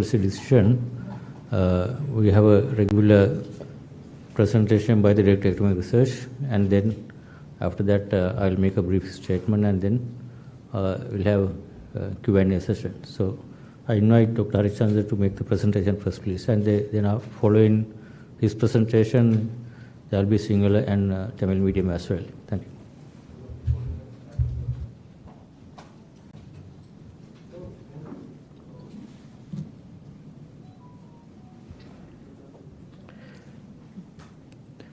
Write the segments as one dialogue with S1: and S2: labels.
S1: decision, we have a regular presentation by the Director of Economic Research, and then after that I'll make a brief statement, and then we'll have a Q&A session. So I invite Dr. Harichandra to make the presentation first, please, and then following his presentation, there will be Sinhala and Tamil medium as well. Thank you.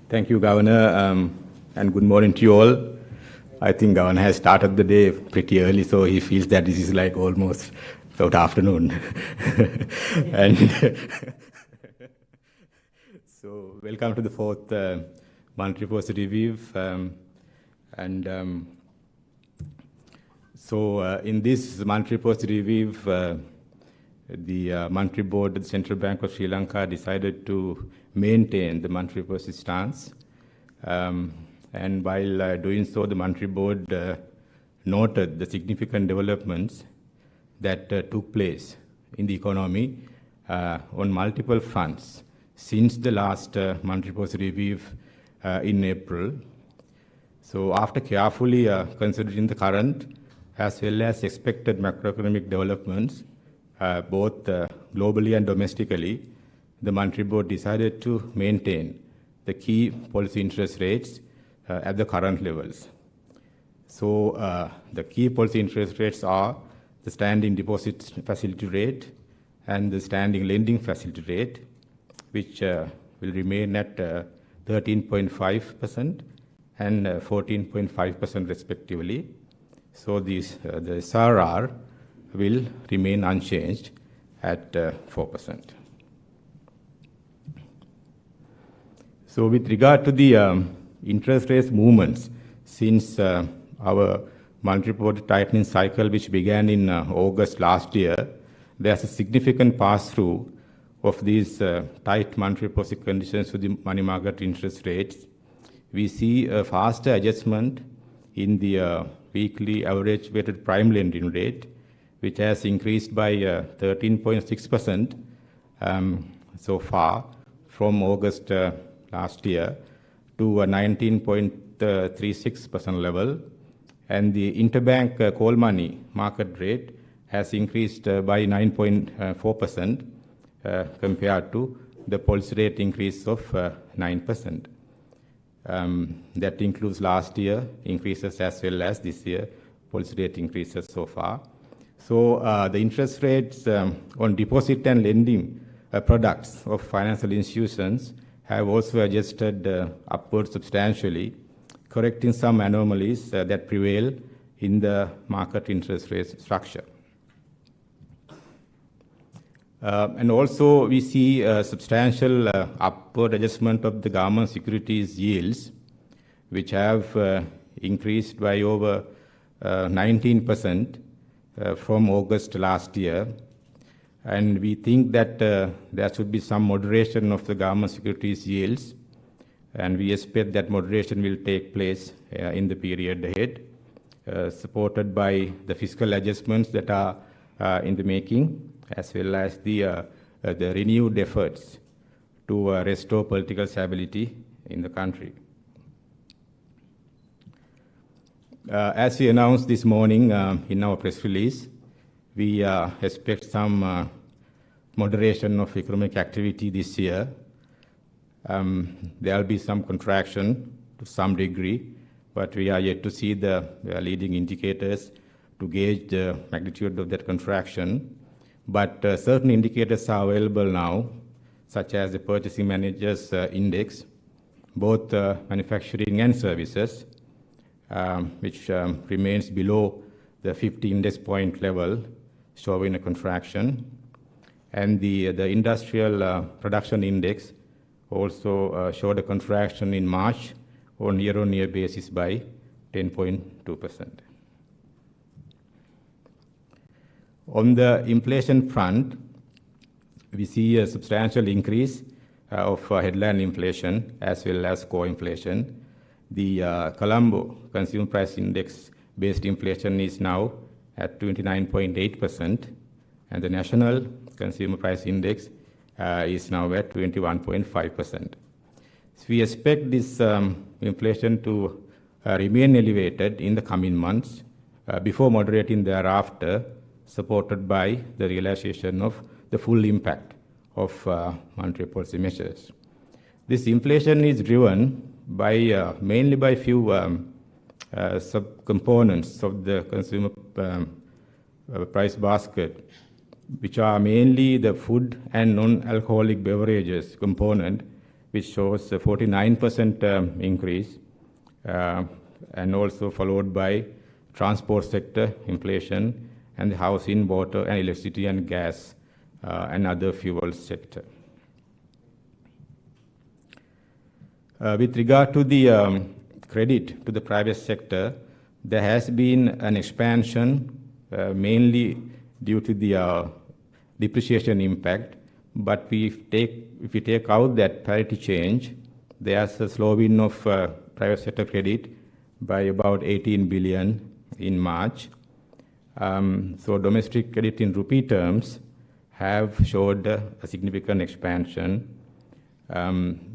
S2: Thank you, Governor, and good morning to you all. I think Governor has started the day pretty early, so he feels that this is like almost about afternoon. And so welcome to the fourth monetary policy review. So in this monetary policy review, the Monetary Board of the Central Bank of Sri Lanka decided to maintain the monetary policy stance. And while doing so, the Monetary Board noted the significant developments that took place in the economy on multiple fronts since the last monetary policy review in April. So after carefully considering the current as well as expected macroeconomic developments, both globally and domestically, the Monetary Board decided to maintain the key policy interest rates at the current levels. So the key policy interest rates are the standing deposit facility rate and the standing lending facility rate, which will remain at 13.5% and 14.5% respectively. So the SRR will remain unchanged at 4%. So with regard to the interest rate movements since our monetary policy tightening cycle, which began in August last year, there's a significant pass-through of these tight monetary policy conditions to the money market interest rates. We see a faster adjustment in the weekly average weighted prime lending rate, which has increased by 13.6% so far from August last year to a 19.36% level. And the interbank call money market rate has increased by 9.4% compared to the policy rate increase of 9%. That includes last year increases as well as this year policy rate increases so far. So the interest rates on deposit and lending products of financial institutions have also adjusted upward substantially, correcting some anomalies that prevail in the market interest rate structure. And also we see a substantial upward adjustment of the government securities yields, which have increased by over 19% from August last year. And we think that there should be some moderation of the government securities yields, and we expect that moderation will take place in the period ahead, supported by the fiscal adjustments that are in the making, as well as the renewed efforts to restore political stability in the country. As we announced this morning in our press release, we expect some moderation of economic activity this year. There will be some contraction to some degree, but we are yet to see the leading indicators to gauge the magnitude of that contraction. But certain indicators are available now, such as the Purchasing Managers Index, both manufacturing and services, which remains below the 50 index point level, showing a contraction. And the Industrial Production Index also showed a contraction in March on year-on-year basis by 10.2%. On the inflation front, we see a substantial increase of headline inflation as well as core inflation. The Colombo Consumer Price Index based inflation is now at 29.8%, and the national consumer price index is now at 21.5%. So we expect this inflation to remain elevated in the coming months before moderating thereafter, supported by the realization of the full impact of monetary policy measures. This inflation is driven by mainly by few subcomponents of the consumer price basket, which are mainly the food and non-alcoholic beverages component, which shows a 49% increase, and also followed by transport sector inflation and the housing, water, and electricity and gas and other fuel sector. With regard to the credit to the private sector, there has been an expansion mainly due to the depreciation impact, but if we take out that parity change, there's a slowing of private sector credit by about 18 billion in March. So domestic credit in rupee terms have showed a significant expansion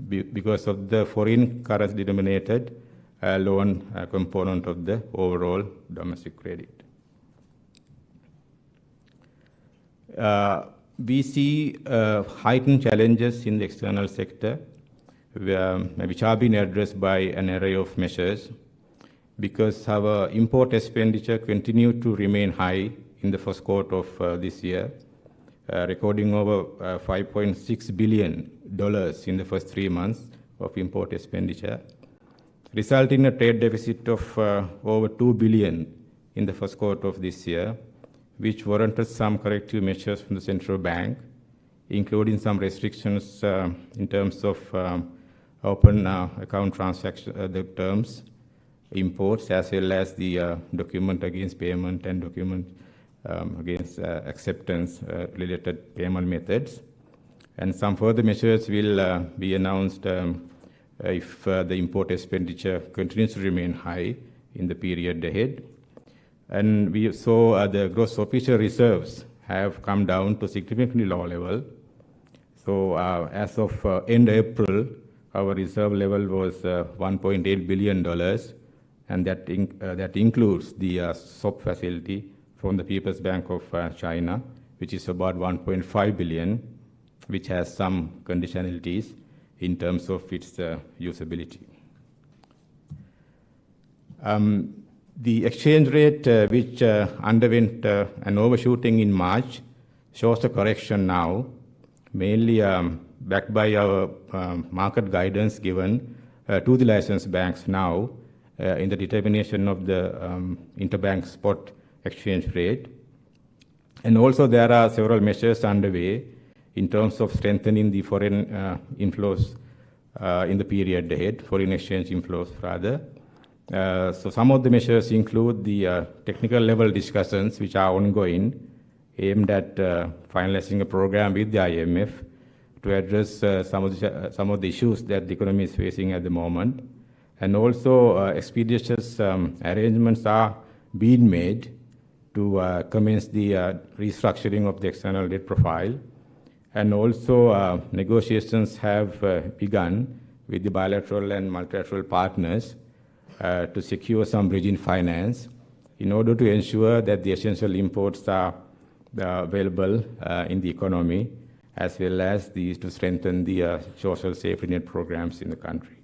S2: because of the foreign currency denominated loan component of the overall domestic credit. We see heightened challenges in the external sector, which have been addressed by an array of measures, because our import expenditure continued to remain high in the first quarter of this year, recording over $5.6 billion in the first 3 months of import expenditure, resulting in a trade deficit of over $2 billion in the first quarter of this year, which warranted some corrective measures from the central bank, including some restrictions in terms of open account transaction, the terms, imports, as well as the document against payment and document against acceptance related payment methods. And some further measures will be announced if the import expenditure continues to remain high in the period ahead. And we saw the gross official reserves have come down to significantly low level. So as of end April, our reserve level was $1.8 billion, and that includes the swap facility from the People's Bank of China, which is about $1.5 billion, which has some conditionalities in terms of its usability. The exchange rate, which underwent an overshooting in March, shows a correction now, mainly backed by our market guidance given to the licensed banks now in the determination of the interbank spot exchange rate. And also there are several measures underway in terms of strengthening the foreign inflows in the period ahead, foreign exchange inflows rather. So some of the measures include the technical level discussions which are ongoing, aimed at finalizing a program with the IMF to address some of the issues that the economy is facing at the moment. And also expeditious arrangements are being made to commence the restructuring of the external debt profile. And also negotiations have begun with the bilateral and multilateral partners to secure some bridging finance in order to ensure that the essential imports are available in the economy, as well as to strengthen the social safety net programs in the country.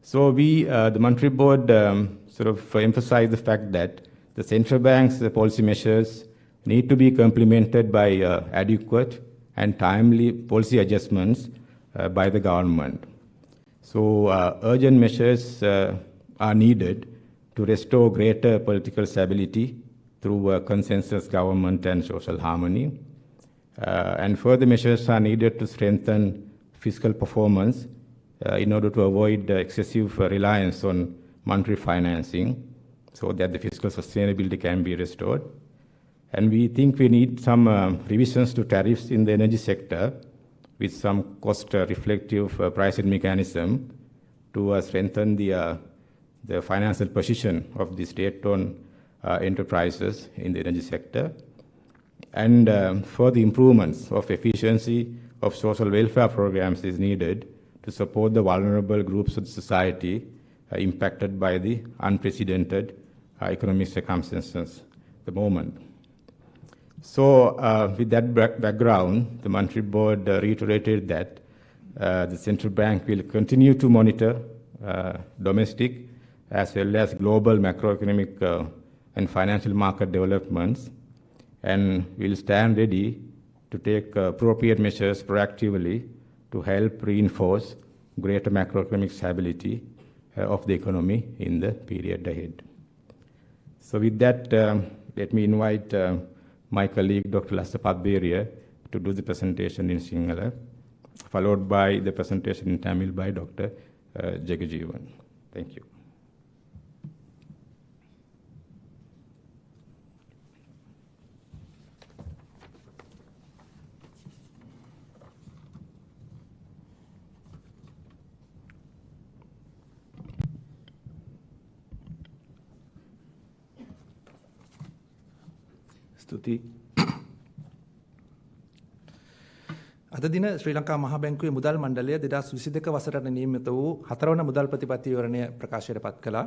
S2: So the Monetary Board sort of emphasized the fact that the central bank's policy measures need to be complemented by adequate and timely policy adjustments by the government. So urgent measures are needed to restore greater political stability through consensus government and social harmony. And further measures are needed to strengthen fiscal performance in order to avoid excessive reliance on monetary financing so that the fiscal sustainability can be restored. And we think we need some revisions to tariffs in the energy sector with some cost-reflective pricing mechanism to strengthen the financial position of the state-owned enterprises in the energy sector. and further improvements of efficiency of social welfare programs is needed to support the vulnerable groups of society impacted by the unprecedented economic circumstances at the moment. So with that background, the Monetary Board reiterated that the central bank will continue to monitor domestic as well as global macroeconomic and financial market developments, and will stand ready to take appropriate measures proactively to help reinforce greater macroeconomic stability of the economy in the period ahead. So with that, let me invite my colleague, Dr. Lassa Padberia, to do the presentation in Sinhala, followed by the presentation in Tamil by Dr. Jagajeevan. Thank you.
S3: ස්තුතියි. අද දින ශ්‍රී ලංකා මහා බැංකුවේ මුදල් මණ්ඩලය 2022 වසරට නියමිත වූ 4 වන මුදල් ප්‍රතිපත්ති විවරණය ප්‍රකාශයට පත් කළා.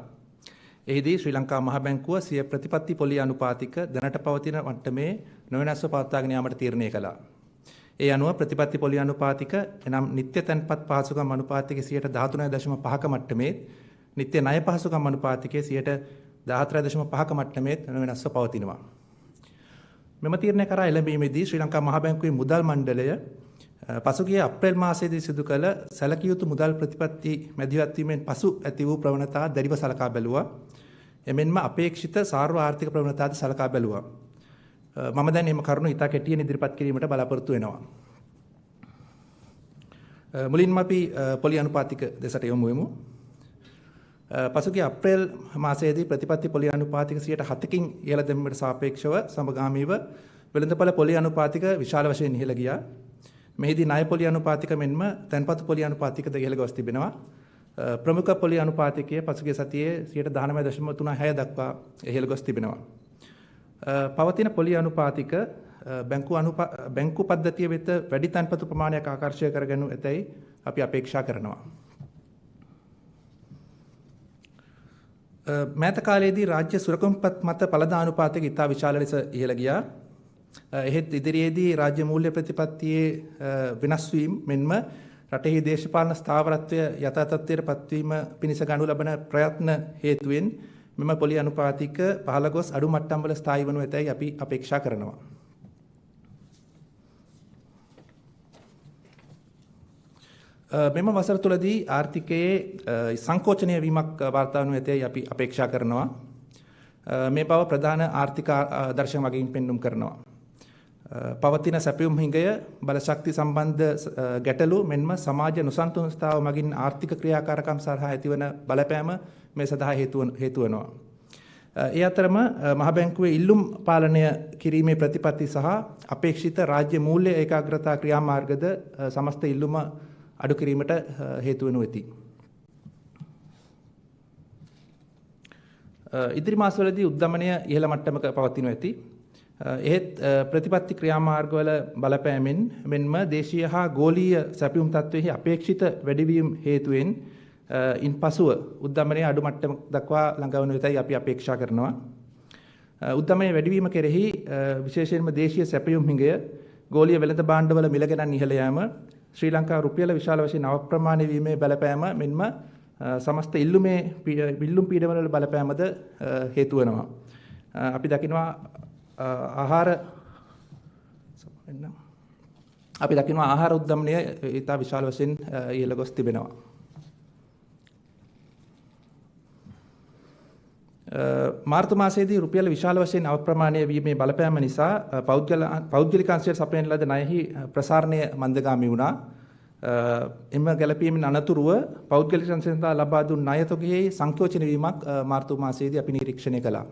S3: එහිදී ශ්‍රී ලංකා මහා බැංකුව සිය ප්‍රතිපත්ති පොලිය අනුපාතික දැනට පවතින මට්ටමේ නොවෙනස්ව පවත්වාගෙන යාමට තීරණය කළා. ඒ අනුව ප්‍රතිපත්ති පොලිය අනුපාතික එනම් නිත්‍ය තැන්පත් පහසුකම් අනුපාතිකයේ 13.5ක මට්ටමේ නිත්‍ය ණය පහසුකම් අනුපාතිකයේ 14.5ක මට්ටමේ නොවෙනස්ව පවතිනවා. මෙම තීරණය කරා එළඹීමේදී ශ්‍රී ලංකා මහා බැංකුවේ මුදල් මණ්ඩලය පසුගිය අප්‍රේල් මාසයේදී සිදු කළ සැලකිය යුතු මුදල් ප්‍රතිපත්ති මැදිහත් වීමෙන් පසු ඇති වූ ප්‍රවණතා දැඩිව සලකා බැලුවා. එමෙන්ම අපේක්ෂිත සාර්ව ආර්ථික ප්‍රවණතාද සලකා බැලුවා. මම දැන් මේ කරුණු ඉතා කෙටියෙන් ඉදිරිපත් කිරීමට බලාපොරොත්තු වෙනවා. මුලින්ම අපි පොලි අනුපාතික දෙසට යොමු වෙමු. පසුගිය අප්‍රේල් මාසයේදී ප්‍රතිපත්ති පොලි අනුපාතික 7%කින් ඉහළ දැමීමට සාපේක්ෂව සමගාමීව වෙළඳපොළ පොලි අනුපාතික විශාල වශයෙන් ඉහළ ගියා. මෙහිදී ණය පොලි අනුපාතික මෙන්ම තැන්පතු පොලි අනුපාතිකද ඉහළ ගොස් තිබෙනවා. ප්‍රමුඛ පොලි අනුපාතිකයේ පසුගිය සතියේ 19.36 දක්වා ඉහළ ගොස් තිබෙනවා. පවතින පොලි අනුපාතික බැංකු පද්ධතිය වෙත වැඩි තැන්පතු ප්‍රමාණයක් ආකර්ෂණය කරගනු ඇතැයි අපි අපේක්ෂා කරනවා. මෑත කාලයේදී රාජ්‍ය සුරකම්පත් මත පළදා අනුපාතයක ඉතා විශාල ලෙස ඉහළ ගියා. එහෙත් ඉදිරියේදී රාජ්‍ය මූල්‍ය ප්‍රතිපත්තියේ වෙනස් වීම මෙන්ම රටෙහි දේශපාලන ස්ථාවරත්වය යථා තත්ත්වයට පත්වීම පිණිස ගනු ලබන ප්‍රයත්න හේතුවෙන් මෙම පොලි අනුපාතික පහළ ගොස් අඩු මට්ටම්වල ස්ථායී වනු ඇතැයි අපි අපේක්ෂා කරනවා. මෙම වසර තුළදී ආර්ථිකයේ සංකෝචනය වීමක් වාර්තා වනු ඇතැයි අපි අපේක්ෂා කරනවා. මේ බව ප්‍රධාන ආර්ථික දර්ශන මගින් පෙන්눔 කරනවා. පවතින සැපයුම් හිඟය බලශක්ති සම්බන්ධ ගැටලු මෙන්ම සමාජ නොසන්තුලිතතාව මගින් ආර්ථික ක්‍රියාකාරකම් සරහා ඇතිවන බලපෑම මේ සඳහා හේතු වෙනවා. ඒ අතරම මහ බැංකුවේ ඉල්ලුම් පාලනය කිරීමේ ප්‍රතිපත්ති සහ අපේක්ෂිත රාජ්‍ය මූල්‍ය ඒකාග්‍රතා ක්‍රියාමාර්ගද සමස්ත ඉල්ලුම අඩු කිරීමට හේතු වෙනු ඇති. ඉදිරි මාසවලදී උද්දමනය ඉහළ මට්ටමක පවතිනු ඇති. එහෙත් ප්‍රතිපත්ති ක්‍රියාමාර්ගවල බලපෑමෙන් මෙන්ම දේශීය හා ගෝලීය සැපයුම් තත්ත්වයේ අපේක්ෂිත වැඩිවීම හේතුවෙන් ඉන්පසුව උද්දමනය අඩු මට්ටම දක්වා ළඟා වනු ඇතැයි අපි අපේක්ෂා කරනවා. උද්දමනය වැඩිවීම කෙරෙහි විශේෂයෙන්ම දේශීය සැපයුම් හිඟය ගෝලීය වෙළඳ භාණ්ඩවල මිල ගැනීම ඉහළ යාම ශ්‍රී ලංකා රුපියල විශාල වශයෙන් අවප්‍රමාණය වීමේ බලපෑම මෙන්ම සමස්ත ඉල්ලුම් පීඩනවල බලපෑමද හේතු වෙනවා. අපි දකිනවා ආහාර උද්දමනය ඉතා විශාල වශයෙන් ඉහළ ගොස් තිබෙනවා. මාර්තු මාසයේදී රුපියල විශාල වශයෙන් අවප්‍රමාණය වීමේ බලපෑම නිසා පෞද්ගලික අංශයට සපයන ලද ණයෙහි ප්‍රසාරණය මන්දගාමී වුණා. එම ගැළපීමෙන් අනතුරුව පෞද්ගලික අංශයෙන් ලබා දුන් ණය තොගයේ සංකෝචන වීමක් මාර්තු මාසයේදී අපි නිරීක්ෂණය කළා.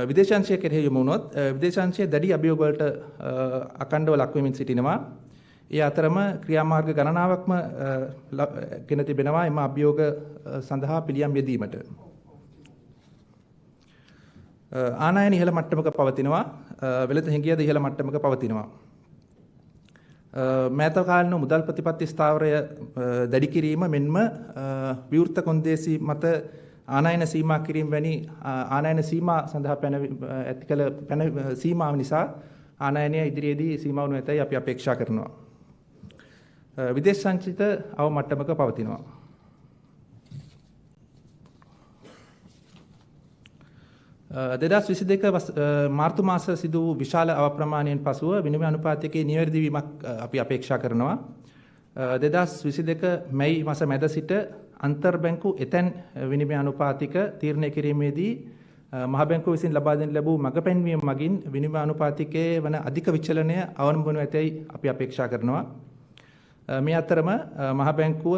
S3: විදේශාංශය කෙරෙහි යොමු වුණොත් විදේශාංශයේ දැඩි අභියෝග වලට අඛණ්ඩව ලක් වෙමින් සිටිනවා. ඒ අතරම ක්‍රියාමාර්ග ගණනාවක්ම ගෙන තිබෙනවා එම අභියෝග සඳහා පිළියම් යෙදීමට. ආනයන ඉහළ මට්ටමක පවතිනවා. වෙළඳ හිඟියද ඉහළ මට්ටමක පවතිනවා. මෑත කාලීන මුදල් ප්‍රතිපත්ති ස්ථාවරය දැඩි කිරීම මෙන්ම විවෘත කොන්දේසි මත ආනයන සීමා කිරීම වැනි ආනයන සීමා සඳහා ඇති කළ සීමාව නිසා ආනයනය ඉදිරියේදී සීමා වනු ඇතැයි අපි අපේක්ෂා කරනවා. විදේශ සංචිත අව මට්ටමක පවතිනවා. දෙදස් 22 මාර්තු මාස සිදු වූ විශාල අවප්‍රමාණයෙන් පසුව විනිමය අනුපාතයකේ නිවැරදි වීමක් අපි අපේක්ෂා කරනවා. 2022 මැයි මාස මැද සිට අන්තර් බැංකු එතැන් විනිමය අනුපාතික තීරණය කිරීමේදී මහ බැංකුව විසින් ලබා දෙන ලැබූ මඟ පෙන්වීම මගින් විනිමය අනුපාතිකයේ වන අධික විචලනය අවනම්බවනු ඇතැයි අපි අපේක්ෂා කරනවා. මේ අතරම මහ බැංකුව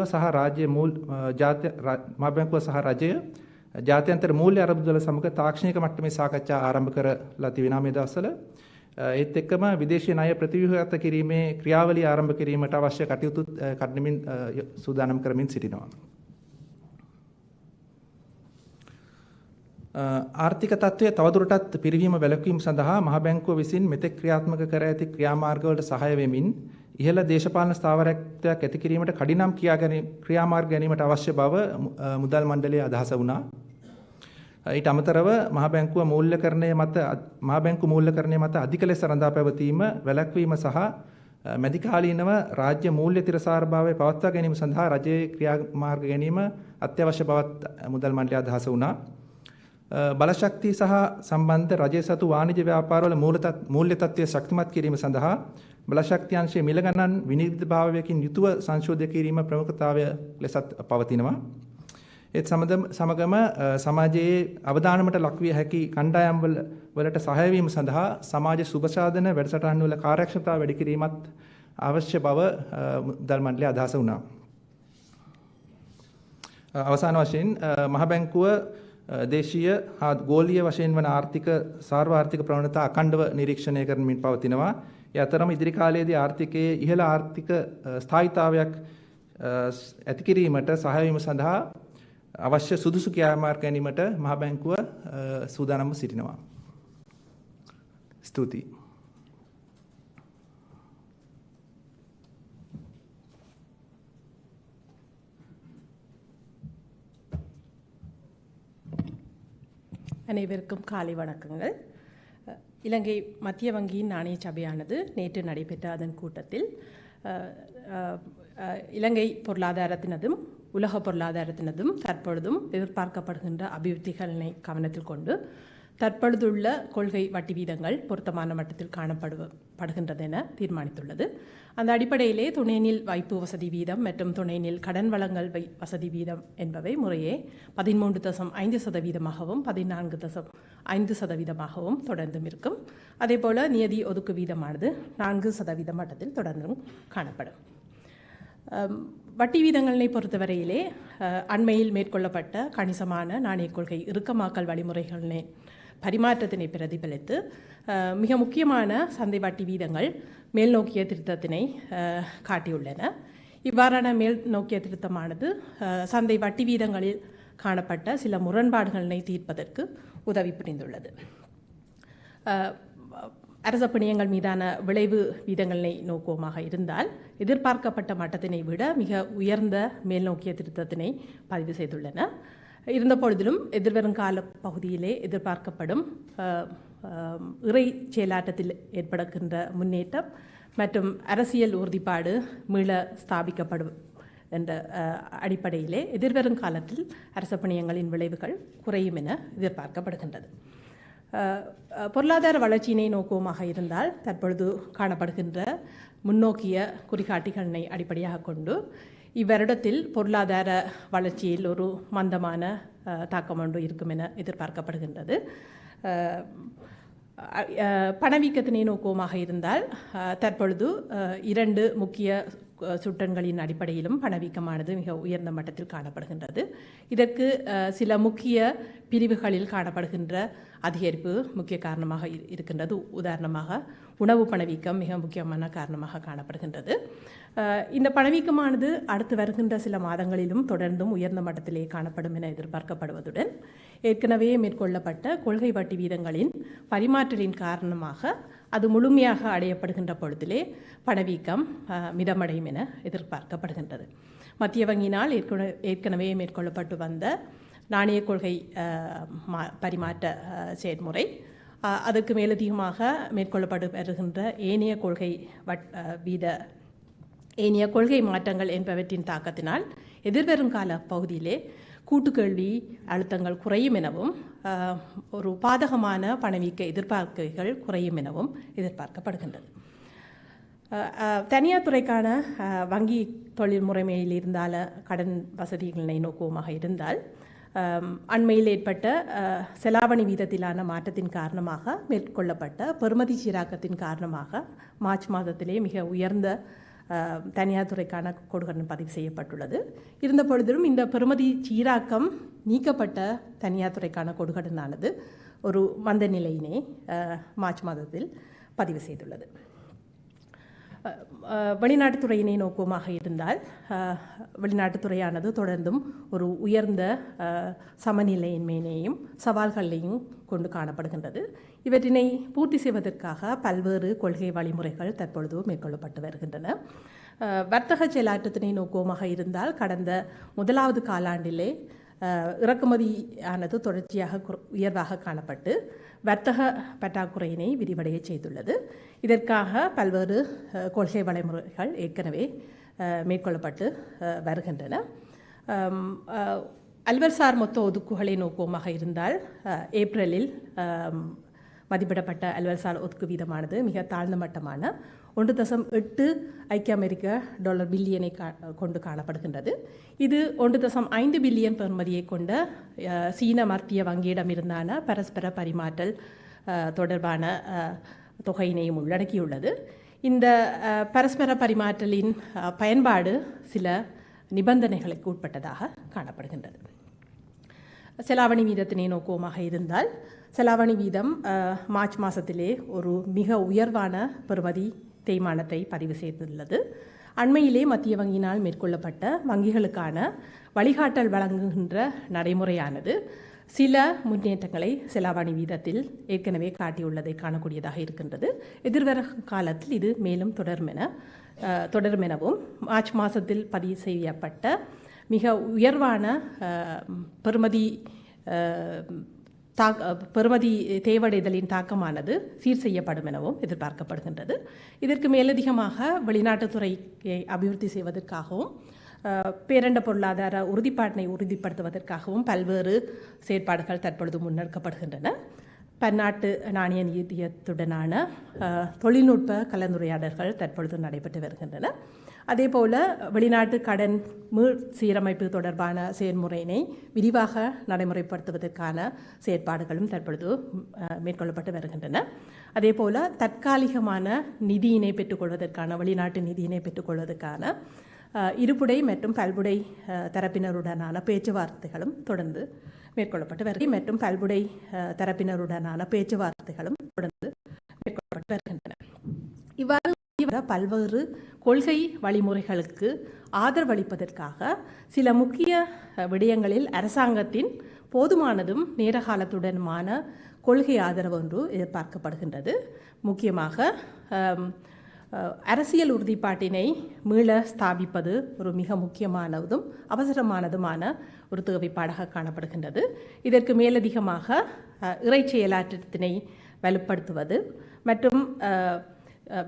S3: සහ රජය ජාත්‍යන්තර මූල්‍ය අරමුදල සමග තාක්ෂණික මට්ටමේ සාකච්ඡා ආරම්භ කරලා තිබෙනවා මේ දවස්වල. ඒත් එක්කම විදේශීය ණය ප්‍රතිව්‍යුහගත කිරීමේ ක්‍රියාවලිය ආරම්භ කිරීමට අවශ්‍ය කටයුතු කඩමින් සූදානම් කරමින් සිටිනවා. ආර්ථික තත්ත්වය තවදුරටත් පිරිහීම වැළැක්වීම සඳහා මහ බැංකුව විසින් මෙතෙක් ක්‍රියාත්මක කර ඇති ක්‍රියාමාර්ගවලට සහාය වෙමින් ඉහළ දේශපාලන ස්ථාවරත්වයක් ඇති කිරීමට කඩිනම් ක්‍රියාමාර්ග ගැනීමට අවශ්‍ය බව මුදල් මණ්ඩලයේ අදහස වුණා. ඊට අමතරව මහ බැංකුව මූල්‍යකරණය මත අධික ලෙස රඳා පැවතීම වැළැක්වීම සහ මැදිකාලීනව රාජ්‍ය මූල්‍ය තිරසාරභාවය පවත්වා ගැනීම සඳහා රජයේ ක්‍රියාමාර්ග ගැනීම අත්‍යවශ්‍ය බවත් මුදල් මණ්ඩලයේ අදහස වුණා. බලශක්තිය සහ සම්බන්ධ රජයේ සතු වාණිජ්‍ය ව්‍යාපාරවල මූල්‍ය තත්ත්වය ශක්තිමත් කිරීම සඳහා බලශක්ති අංශයේ මිල ගණන් විනිවිදභාවයකින් යුතුව සංශෝධනය කිරීම ප්‍රමුඛතාවය ලෙසත් පවතිනවා. ඒත් සමගම සමාජයේ අවදානමට ලක්විය හැකි කණ්ඩායම් වලට සහාය වීම සඳහා සමාජ සුබසාධන වැඩසටහන් වල කාර්යක්ෂමතාව වැඩි කිරීමත් අවශ්‍ය බව මුදල් මණ්ඩලයේ අදහස වුණා. අවසාන වශයෙන් මහ බැංකුව දේශීය හා ගෝලීය වශයෙන් වන සාර්වාර්ථික ප්‍රවණතා අඛණ්ඩව නිරීක්ෂණය කරමින් පවතිනවා. ඒ අතරම ඉදිරි කාලයේදී ආර්ථිකයේ ඉහළ ආර්ථික ස්ථායීතාවයක් ඇති කිරීමට සහාය වීම සඳහා අවශ්‍ය සුදුසු ක්‍රියාමාර්ග ගැනීමට මහ බැංකුව සූදානම්ව සිටිනවා. ස්තුතියි.
S4: அனைவருக்கும் காலை வணக்கங்கள். இலங்கை மத்திய வங்கியின் நாணய சபையானது நேற்று நடைபெற்ற அதன் கூட்டத்தில் இலங்கை பொருளாதாரத்தினதும் உலக பொருளாதாரத்தினதும் தற்பொழுதும் எதிர்பார்க்கப்படுகின்ற அபிவிருத்திகளை கவனத்தில் கொண்டு தற்பொழுதுள்ள கொள்கை வட்டி வீதங்கள் பொருத்தமான மட்டத்தில் காணப்படுகின்றது என தீர்மானித்துள்ளது. அந்த அடிப்படையிலே துணைநில் வைப்பு வசதி வீதம் மற்றும் துணைநில் கடன் வழங்கல் வசதி வீதம் என்பவை முறையே 13.5%, 14.5% தொடர்ந்தும் இருக்கும். அதேபோல நியதி ஒதுக்கு வீதமானது 4% மட்டத்தில் தொடர்ந்தும் காணப்படும். வட்டி வீதங்களை பொறுத்தவரையிலே அண்மையில் மேற்கொள்ளப்பட்ட கணிசமான நாணய கொள்கை இறுக்கமாக்கல் வழிமுறைகளினை பரிமாற்றத்தினை பிரதிபலித்து மிக முக்கியமான சந்தை வட்டி வீதங்கள் மேல் நோக்கிய திருத்தத்தினை காட்டியுள்ளன. இவ்வாறான மேல் நோக்கிய திருத்தமானது சந்தை வட்டி வீதங்களில் காணப்பட்ட சில முரண்பாடுகளை தீர்ப்பதற்கு உதவி புரிந்துள்ளது. அரச பிணையங்கள் மீதான விளைவு வீதங்களை நோக்குவமாக இருந்தால் எதிர்பார்க்கப்பட்ட மட்டத்தினை விட மிக உயர்ந்த மேல் நோக்கிய திருத்தத்தினை பதிவு செய்துள்ளன. இருந்த பொழுதிலும் எதிர்வரும் கால பகுதியிலே எதிர்பார்க்கப்படும் இறை செயலாட்டத்தில் ஏற்படுகின்ற முன்னேற்றம் மற்றும் அரசியல் உறுதிப்பாடு மீள ஸ்தாபிக்கப்படும் என்ற அடிப்படையிலே எதிர்வரும் காலத்தில் அரச பிணையங்களின் விளைவுகள் குறையும் என எதிர்பார்க்கப்படுகின்றது. பொருளாதார வளர்ச்சியினை நோக்குவமாக இருந்தால் தற்பொழுது காணப்படுகின்ற முன்னோக்கிய குறிகாட்டிகளை அடிப்படையாக கொண்டு இவ்வருடத்தில் பொருளாதார வளர்ச்சியில் ஒரு மந்தமான தாக்கம் ஒன்று இருக்கும் என எதிர்பார்க்கப்படுகின்றது. பணவீக்கத்தினை நோக்குவமாக இருந்தால் தற்பொழுது 2 முக்கிய சுட்டங்களின் அடிப்படையிலும் பணவீக்கமானது மிக உயர்ந்த மட்டத்தில் காணப்படுகின்றது. இதற்கு சில முக்கிய பிரிவுகளில் காணப்படுகின்ற அதிகரிப்பு முக்கிய காரணமாக இருக்கின்றது. உதாரணமாக உணவு பணவீக்கம் மிக முக்கியமான காரணமாக காணப்படுகின்றது. இந்த பணவீக்கமானது அடுத்து வருகின்ற சில மாதங்களிலும் தொடர்ந்தும் உயர்ந்த மட்டத்திலே காணப்படும் என எதிர்பார்க்கப்படுவதுடன் ஏற்கனவே மேற்கொள்ளப்பட்ட கொள்கை வட்டி வீதங்களின் பரிமாற்றலின் காரணமாக அது முழுமையாக அடையப்படுகின்ற பொழுதிலே பணவீக்கம் மிதமடையும் என எதிர்பார்க்கப்படுகின்றது. மத்திய வங்கியினால் ஏற்கனவே மேற்கொள்ளப்பட்டு வந்த நாணய கொள்கை பரிமாற்ற செயல்முறை, அதற்கு மேலதிகமாக மேற்கொள்ளப்பட்டு வருகின்ற ஏனைய கொள்கை மாற்றங்கள் என்பவற்றின் தாக்கத்தினால் எதிர்வரும் கால பகுதியிலே கூட்டுக்கேள்வி அழுத்தங்கள் குறையும் எனவும் ஒரு பாதகமான பணவீக்க எதிர்பார்ப்புகள் குறையும் எனவும் எதிர்பார்க்கப்படுகின்றது. தனியார் துறைக்கான வங்கி தொழில் முறைமையில் இருந்தால கடன் வசதிகளை நோக்குவமாக இருந்தால் அண்மையில் ஏற்பட்ட செலாவணி வீதத்திலான மாற்றத்தின் காரணமாக மேற்கொள்ளப்பட்ட பெறுமதி சீராக்கத்தின் காரணமாக மார்ச் மாதத்திலே மிக உயர்ந்த தனியார் துறைக்கான கொடுகடன் பதிவு செய்யப்பட்டுள்ளது. இருந்த பொழுதிலும் இந்த பெறுமதி சீராக்கம் நீக்கப்பட்ட தனியார் துறைக்கான கொடுகடனானது ஒரு மந்த நிலையினை மார்ச் மாதத்தில் பதிவு செய்துள்ளது. வெளிநாட்டுத்துறையினை நோக்குவமாக இருந்தால் வெளிநாட்டுத்துறையானது தொடர்ந்தும் ஒரு உயர்ந்த சமநிலையின்மையினையும் சவால்களையும் கொண்டு காணப்படுகின்றது. இவற்றினை பூர்த்தி செய்வதற்காக பல்வேறு கொள்கை வழிமுறைகள் தற்பொழுது மேற்கொள்ளப்பட்டு வருகின்றன. வர்த்தக செயலாற்றத்தினை நோக்குவமாக இருந்தால் கடந்த முதலாவது காலாண்டிலே இறக்குமதியானது தொடர்ச்சியாக உயர்வாக காணப்பட்டு வர்த்தக பற்றாக்குறையினை விரிவடைய செய்துள்ளது. இதற்காக பல்வேறு கொள்கை வழிமுறைகள் ஏற்கனவே மேற்கொள்ளப்பட்டு வருகின்றன. அலுவல்சார் மொத்த ஒதுக்குகளை நோக்குவமாக இருந்தால் ஏப்ரலில் மதிப்பிடப்பட்ட அலுவல்சார் ஒதுக்கு வீதமானது மிக தாழ்ந்த மட்டமான 1.8 ஐக்கிய அமெரிக்க டாலர் பில்லியனை கொண்டு காணப்படுகின்றது. இது 1.5 பில்லியன் பெறுமதியை கொண்ட சீன மத்திய வங்கியிடமிருந்தான பரஸ்பர பரிமாற்றல் தொடர்பான தொகையினையும் உள்ளடக்கியுள்ளது. இந்த பரஸ்பர பரிமாற்றலின் பயன்பாடு சில நிபந்தனைகளுக்கு உட்பட்டதாக காணப்படுகின்றது. செலாவணி வீதத்தினை நோக்குவமாக இருந்தால் செலாவணி வீதம் மார்ச் மாதத்திலே ஒரு மிக உயர்வான பெறுமதி தேய்மானத்தை பதிவு செய்துள்ளது. அண்மையிலே மத்திய வங்கியினால் மேற்கொள்ளப்பட்ட வங்கிகளுக்கான வழிகாட்டல் வழங்குகின்ற நடைமுறையானது சில முன்னேற்றங்களை செலாவணி வீதத்தில் ஏற்கனவே காட்டியுள்ளதை காணக்கூடியதாக இருக்கின்றது. எதிர்வரும் காலத்தில் இது மேலும் தொடரும் எனவும் மார்ச் மாதத்தில் பதிவு செய்யப்பட்ட மிக உயர்வான பெறுமதி தேவடைதலின் தாக்கமானது சீர் செய்யப்படும் எனவும் எதிர்பார்க்கப்படுகின்றது. இதற்கு மேலதிகமாக வெளிநாட்டுத்துறையை அபிவிருத்தி செய்வதற்காகவும் பேரண்ட பொருளாதார உறுதிப்பாட்டினை உறுதிப்படுத்துவதற்காகவும் பல்வேறு செயற்பாடுகள் தற்பொழுது முன்னெடுக்கப்படுகின்றன. பன்னாட்டு நாணய நிதியத்துடனான தொழில்நுட்ப கலந்துரையாடல்கள் தற்பொழுது நடைபெற்று வருகின்றன. அதேபோல வெளிநாட்டு கடன் சீரமைப்பு தொடர்பான செயல்முறையினை விரிவாக நடைமுறைப்படுத்துவதற்கான செயற்பாடுகளும் தற்பொழுது மேற்கொள்ளப்பட்டு வருகின்றன. அதேபோல தற்காலிகமான நிதியினை பெற்றுக்கொள்வதற்கான வெளிநாட்டு நிதியினை பெற்றுக்கொள்வதற்கான இருப்புடை மற்றும் பல்புடை தரப்பினருடனான பேச்சுவார்த்தைகளும் தொடர்ந்து மேற்கொள்ளப்பட்டு வருகின்றன. இவ்வாறு பல்வேறு கொள்கை வழிமுறைகளுக்கு ஆதரவளிப்பதற்காக சில முக்கிய விடயங்களில் அரசாங்கத்தின் போதுமானதும் நேரகாலத்துடனுமான கொள்கை ஆதரவு ஒன்று எதிர்பார்க்கப்படுகின்றது. முக்கியமாக அரசியல் உறுதிப்பாட்டினை மீள ஸ்தாபிப்பது ஒரு மிக முக்கியமானதும் அவசரமானதுமான ஒரு தேவைப்பாடாக காணப்படுகின்றது. இதற்கு மேலதிகமாக இறை செயலாற்றத்தினை வலுப்படுத்துவது மற்றும்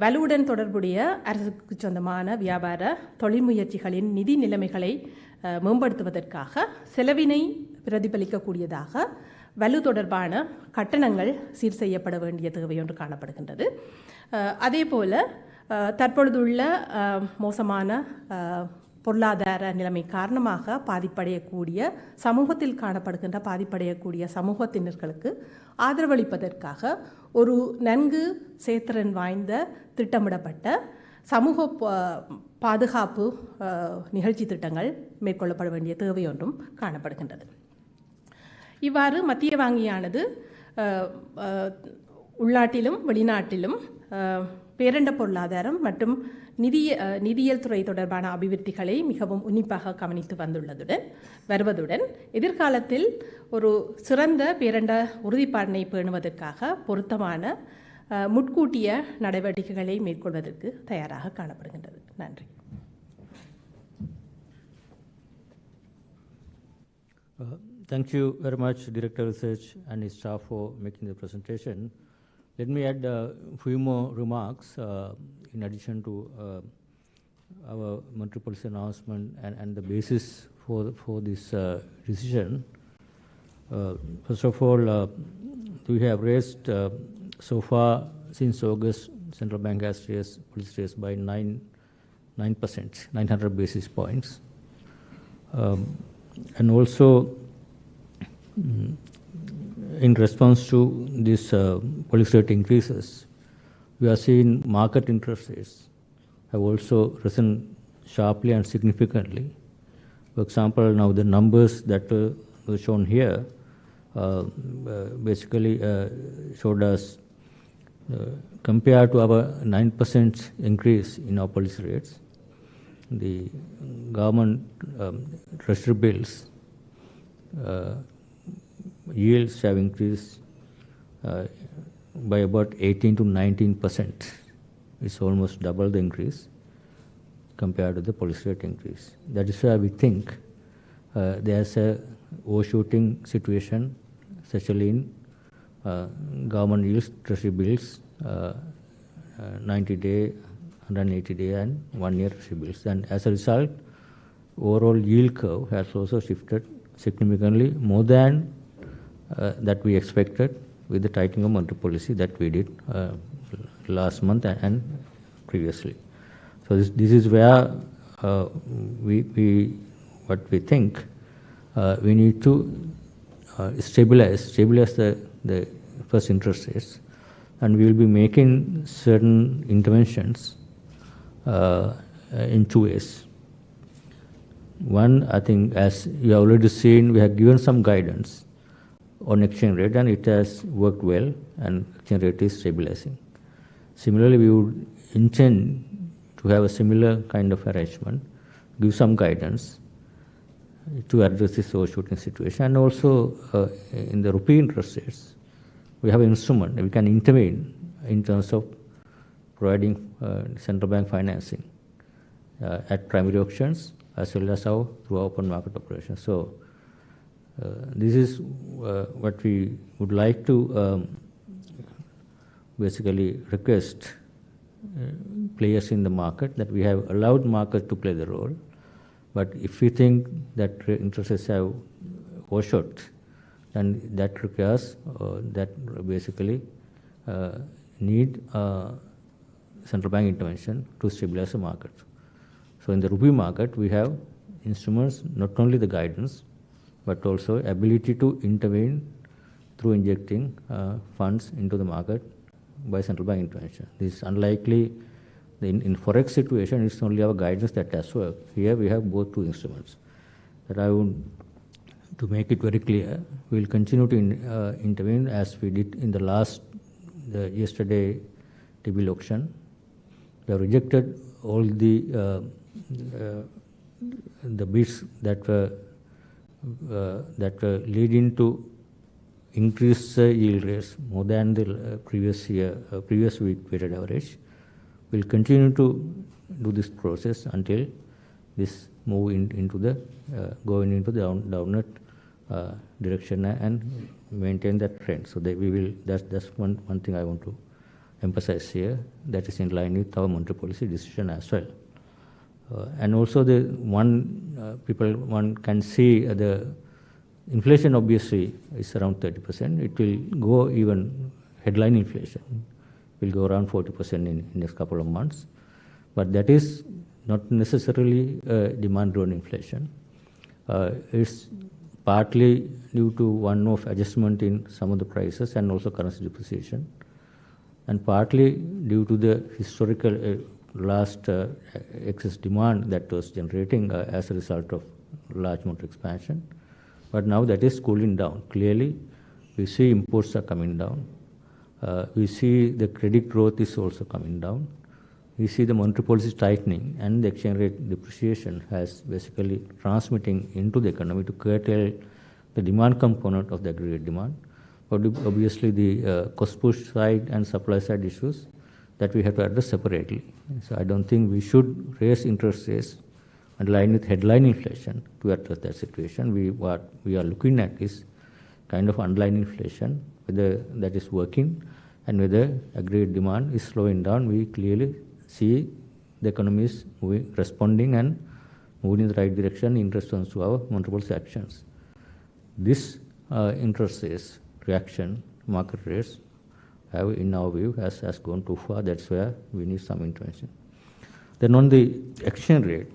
S4: வலுவுடன் தொடர்புடைய அரசுக்கு சொந்தமான வியாபார தொழில் முயற்சிகளின் நிதி நிலைமைகளை மேம்படுத்துவதற்காக செலவினை பிரதிபலிக்கக்கூடியதாக வலு தொடர்பான கட்டணங்கள் சீர் செய்யப்பட வேண்டிய தேவை ஒன்று காணப்படுகின்றது. அதேபோல தற்பொழுதுள்ள மோசமான பொருளாதார நிலைமை காரணமாக பாதிப்படையக்கூடிய சமூகத்தினர்களுக்கு ஆதரவளிப்பதற்காக ஒரு நன்கு செயற்திறன் வாய்ந்த திட்டமிடப்பட்ட சமூக பாதுகாப்பு நிகழ்ச்சி திட்டங்கள் மேற்கொள்ளப்பட வேண்டிய தேவை ஒன்றும் காணப்படுகின்றது. இவ்வாறு மத்திய வங்கியானது உள்நாட்டிலும் வெளிநாட்டிலும் பேரண்ட பொருளாதாரம் மற்றும் நிதியியல் துறை தொடர்பான அபிவிருத்திகளை மிகவும் உன்னிப்பாக கவனித்து வருவதுடன் எதிர்காலத்தில் ஒரு சிறந்த பேரண்ட உறுதிப்பாட்டினை பேணுவதற்காக பொருத்தமான முன்கூட்டிய நடவடிக்கைகளை மேற்கொள்வதற்கு தயாராக காணப்படுகின்றது. நன்றி.
S1: Thank you very much, Director of Research and his staff, for making the presentation. Let me add a few more remarks in addition to our monetary policy announcement and the basis for this decision. First of all, we have raised so far since August, Central Bank has raised policy rates by 9%, 900 basis points, and also. In response to these policy rate increases, we are seeing market interest rates have also risen sharply and significantly. For example, now the numbers that were shown here basically showed us, compared to our 9% increase in our policy rates, the government treasury bills yields have increased by about 18 to 19%. It's almost double the increase compared to the policy rate increase. That is why we think there's a overshooting situation, especially in government yields, treasury bills, 90-day, 180-day, and 1-year treasury bills. And as a result, overall yield curve has also shifted significantly more than that we expected with the tightening of monetary policy that we did last month and previously. So this is where what we think we need to stabilize the first interest rates, and we will be making certain interventions in two ways. One, I think, as you have already seen, we have given some guidance on exchange rate, and it has worked well, and exchange rate is stabilizing. Similarly, we would intend to have a similar kind of arrangement, give some guidance to address this overshooting situation. And also in the rupee interest rates, we have an instrument, we can intervene in terms of providing central bank financing at primary auctions as well as through our open market operations. So this is what we would like to basically request players in the market, that we have allowed market to play the role. But if we think that interest rates have overshot, then that requires that basically need central bank intervention to stabilize the market. So in the rupee market, we have instruments, not only the guidance, but also ability to intervene through injecting funds into the market by central bank intervention. This is unlikely. In forex situation, it's only our guidance that has worked. Here we have both two instruments. But I want to make it very clear, we will continue to intervene as we did in the yesterday T-bill auction. We have rejected all the bids that were leading to increase yield rates more than the previous week weighted average. We'll continue to do this process until this move into the going into the downward direction and maintain that trend. So that we will. That's one thing I want to emphasize here. That is in line with our monetary policy decision as well. And also one can see the inflation obviously is around 30%. It will go even headline inflation will go around 40% in next couple of months. But that is not necessarily demand-driven inflation. It's partly due to one-off adjustment in some of the prices and also currency depreciation, and partly due to the historical last excess demand that was generating as a result of large monetary expansion. But now that is cooling down. Clearly, we see imports are coming down. We see the credit growth is also coming down. We see the monetary policy tightening, and the exchange rate depreciation has basically transmitting into the economy to curtail the demand component of the aggregate demand. But obviously, the cost push side and supply side issues that we have to address separately. So I don't think we should raise interest rates and line with headline inflation to address that situation. What we are looking at is kind of underlying inflation, whether that is working and whether aggregate demand is slowing down. We clearly see the economy is responding and moving in the right direction in response to our monetary policy actions. This interest rates reaction, market rates, have, in our view, has gone too far. That's where we need some intervention. Then on the exchange rate,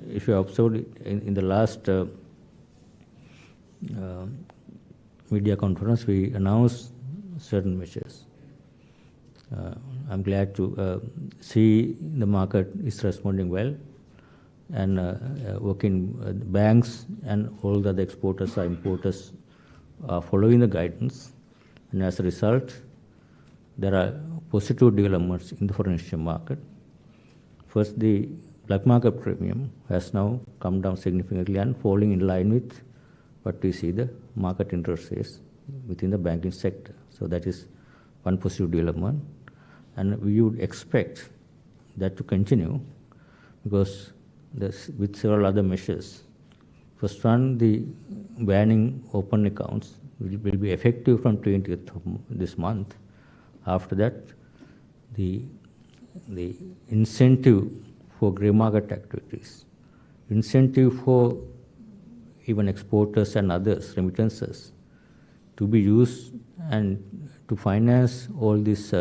S1: if you observed in the last media conference, we announced certain measures. I'm glad to see the market is responding well, and working banks and all the other exporters or importers are following the guidance, and as a result, there are positive developments in the foreign exchange market. First, the black market premium has now come down significantly and falling in line with what we see the market interest rates within the banking sector. So that is one positive development, and we would expect that to continue because with several other measures. First one, the banning open accounts will be effective from 20th of this month. After that, the incentive for grey market activities, incentive for even exporters and others, remittances, to be used and to finance all these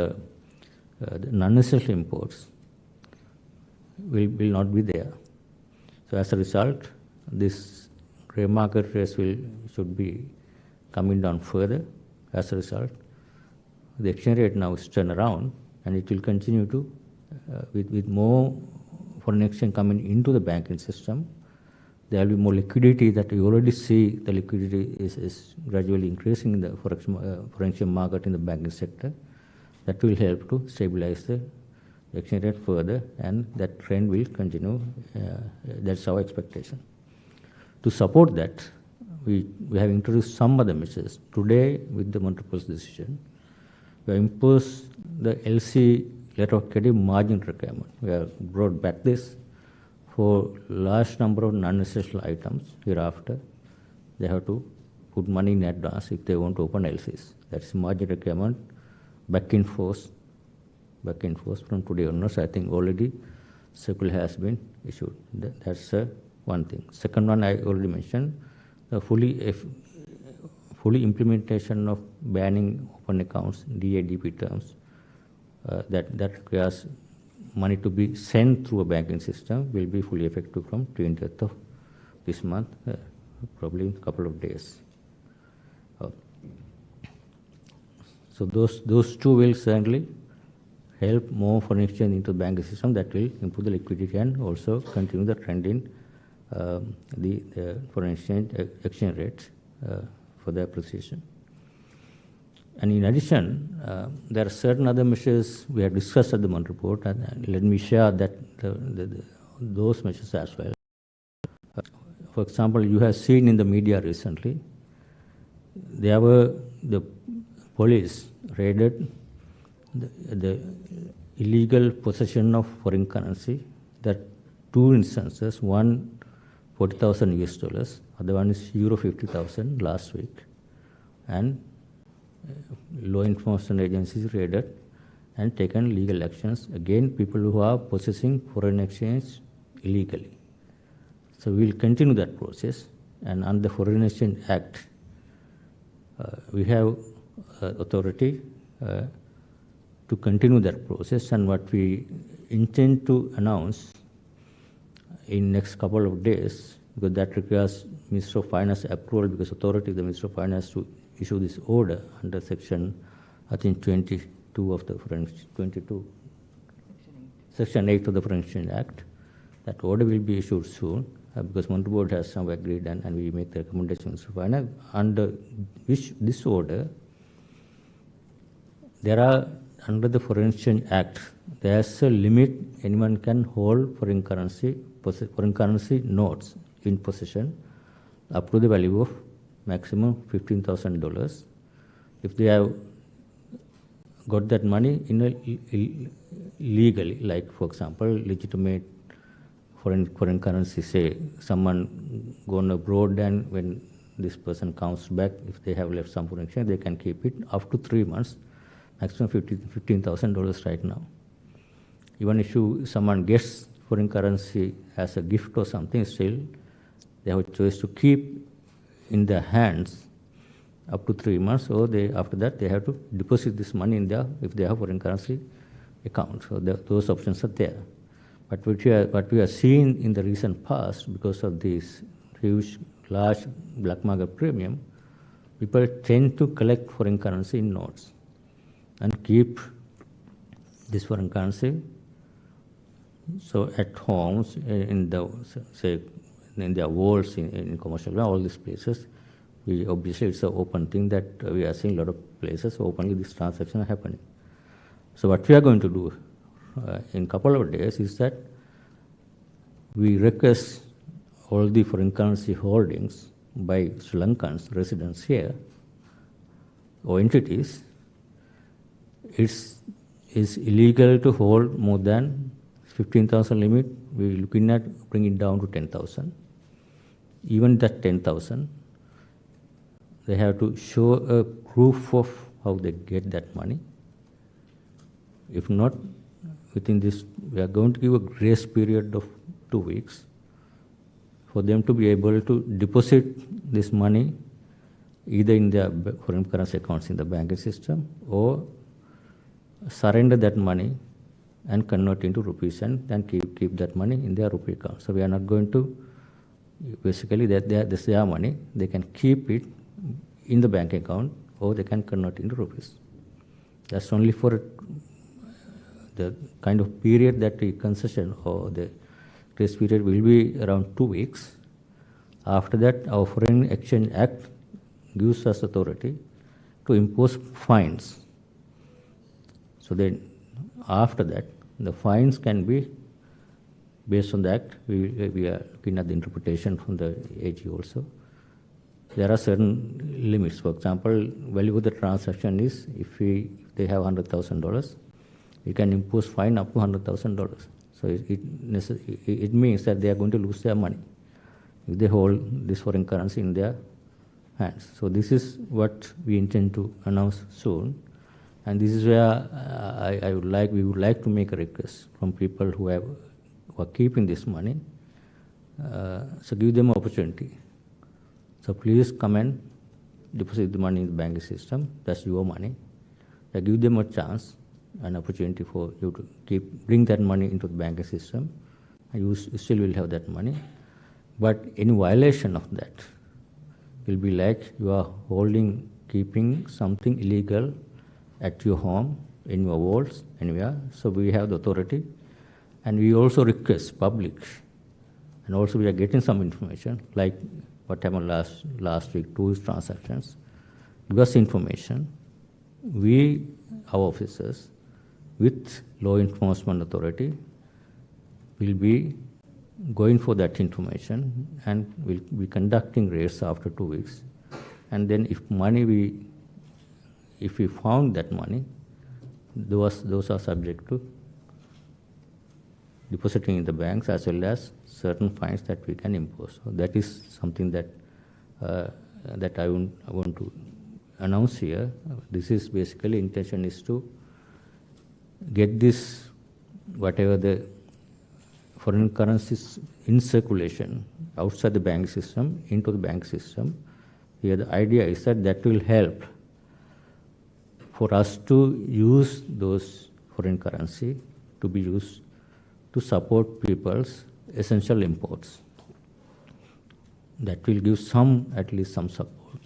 S1: non-essential imports will not be there. So as a result, this grey market rates should be coming down further. As a result, the exchange rate now is turned around, and it will continue to, with more foreign exchange coming into the banking system, there will be more liquidity. That you already see the liquidity is gradually increasing in the foreign exchange market in the banking sector. That will help to stabilize the exchange rate further, and that trend will continue. That's our expectation. To support that, we have introduced some other measures. Today, with the monetary policy decision, we have imposed the LC, letter of credit margin requirement. We have brought back this for large number of non-essential items. Hereafter, they have to put money in advance if they want to open LCs. That's margin requirement back in force from today onwards. I think already circular has been issued. That's one thing. Second one, I already mentioned, the fully implementation of banning open accounts, DADP terms, that requires money to be sent through a banking system will be fully effective from 20th of this month, probably in a couple of days. So those two will certainly help more foreign exchange into the banking system. That will improve the liquidity and also continue the trend in the foreign exchange rates for the appreciation. And in addition, there are certain other measures we have discussed at the monetary report, and let me share that those measures as well. For example, you have seen in the media recently, the police raided the illegal possession of foreign currency. There are two instances, one $40,000, other one is euro 50,000 last week, and law enforcement agencies raided and taken legal actions against people who are possessing foreign exchange illegally. So we will continue that process, and under the Foreign Exchange Act, we have authority to continue that process, and what we intend to announce in next couple of days, because that requires Minister of Finance approval, because authority, the Minister of Finance, to issue this order under section, I think 22 of the Foreign 22. Section 8 of the Foreign Exchange Act. That order will be issued soon because Monetary Board has now agreed and we make the recommendations. Under which this order, there are, under the Foreign Exchange Act, there's a limit anyone can hold foreign currency notes in possession up to the value of maximum $15,000. If they have got that money legally, like for example, legitimate foreign currency, say someone gone abroad and when this person comes back, if they have left some foreign exchange, they can keep it up to 3 months, maximum $15,000 right now. Even if someone gets foreign currency as a gift or something, still they have a choice to keep in their hands up to 3 months, or after that they have to deposit this money in their, if they have foreign currency account. So those options are there. But what we are seeing in the recent past, because of this huge, large black market premium, people tend to collect foreign currency in notes and keep this foreign currency. So at homes, in their walls, in commercial, all these places, obviously it's an open thing that we are seeing a lot of places openly these transactions are happening. So what we are going to do in a couple of days is that we request all the foreign currency holdings by Sri Lankans residents here or entities. It's illegal to hold more than 15,000 limit. We're looking at bringing it down to 10,000. Even that 10,000, they have to show a proof of how they get that money. If not, within this, we are going to give a grace period of 2 weeks for them to be able to deposit this money either in their foreign currency accounts in the banking system or surrender that money and convert into rupees and keep that money in their rupee account. So we are not going to, basically this is their money, they can keep it in the bank account or they can convert into rupees. That's only for the kind of period that the concession or the grace period will be around 2 weeks. After that, our Foreign Exchange Act gives us authority to impose fines. So then after that, the fines can be based on the act. We are looking at the interpretation from the AG also. There are certain limits. For example, value of the transaction is, if they have $100,000, we can impose fine up to $100,000. So it means that they are going to lose their money if they hold this foreign currency in their hands. So this is what we intend to announce soon. And this is where we would like to make a request from people who are keeping this money. So give them an opportunity. So please come and deposit the money in the banking system. That's your money. Give them a chance, an opportunity for you to bring that money into the banking system, and you still will have that money. But any violation of that will be like you are keeping something illegal at your home, in your walls, anywhere. So we have the authority, and we also request public, and also we are getting some information, like what happened last week, 2 transactions. Give us information. We, our officers, with law enforcement authority, will be going for that information and will be conducting raids after 2 weeks. And then if we found that money, those are subject to depositing in the banks as well as certain fines that we can impose. So that is something that I want to announce here. This is basically intention is to get this, whatever the foreign currencies in circulation outside the bank system into the bank system. Here the idea is that will help for us to use those foreign currency to be used to support people's essential imports. That will give at least some support.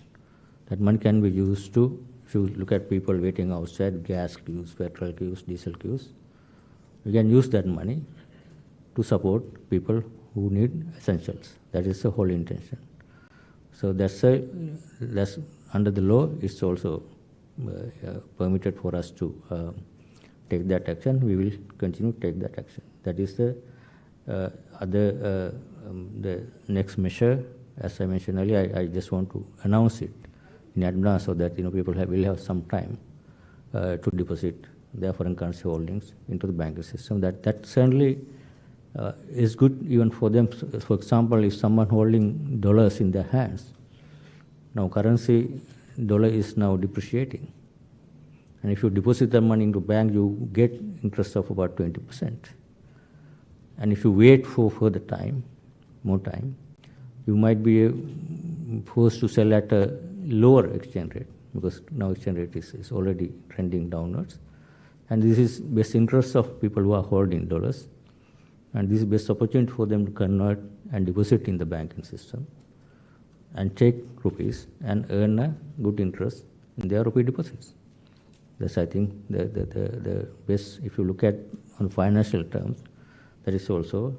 S1: That money can be used to, if you look at people waiting outside, gas queues, petrol queues, diesel queues, we can use that money to support people who need essentials. That is the whole intention. So that's under the law. It's also permitted for us to take that action. We will continue to take that action. That is the the next measure. As I mentioned earlier, I just want to announce it in advance so that people will have some time to deposit their foreign currency holdings into the banking system. That certainly is good even for them. For example, if someone holding dollars in their hands, now currency dollar is now depreciating, and if you deposit the money into bank, you get interest of about 20%. And if you wait for further time, more time, you might be forced to sell at a lower exchange rate, because now exchange rate is already trending downwards. And this is best interest of people who are holding dollars. And this is best opportunity for them to convert and deposit in the banking system and take rupees and earn a good interest in their rupee deposits. That's, I think, the best. If you look at on financial terms, that is also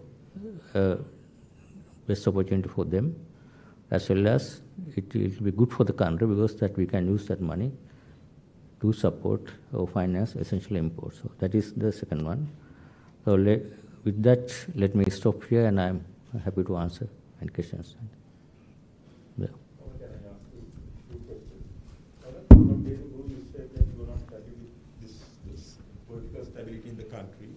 S1: a best opportunity for them, as well as it will be good for the country, because that we can use that money to support or finance essential imports. So that is the second one. So with that, let me stop here, and I'm happy to answer any questions. Yeah.
S5: From day ago, you said that you are not happy with this political stability in the country.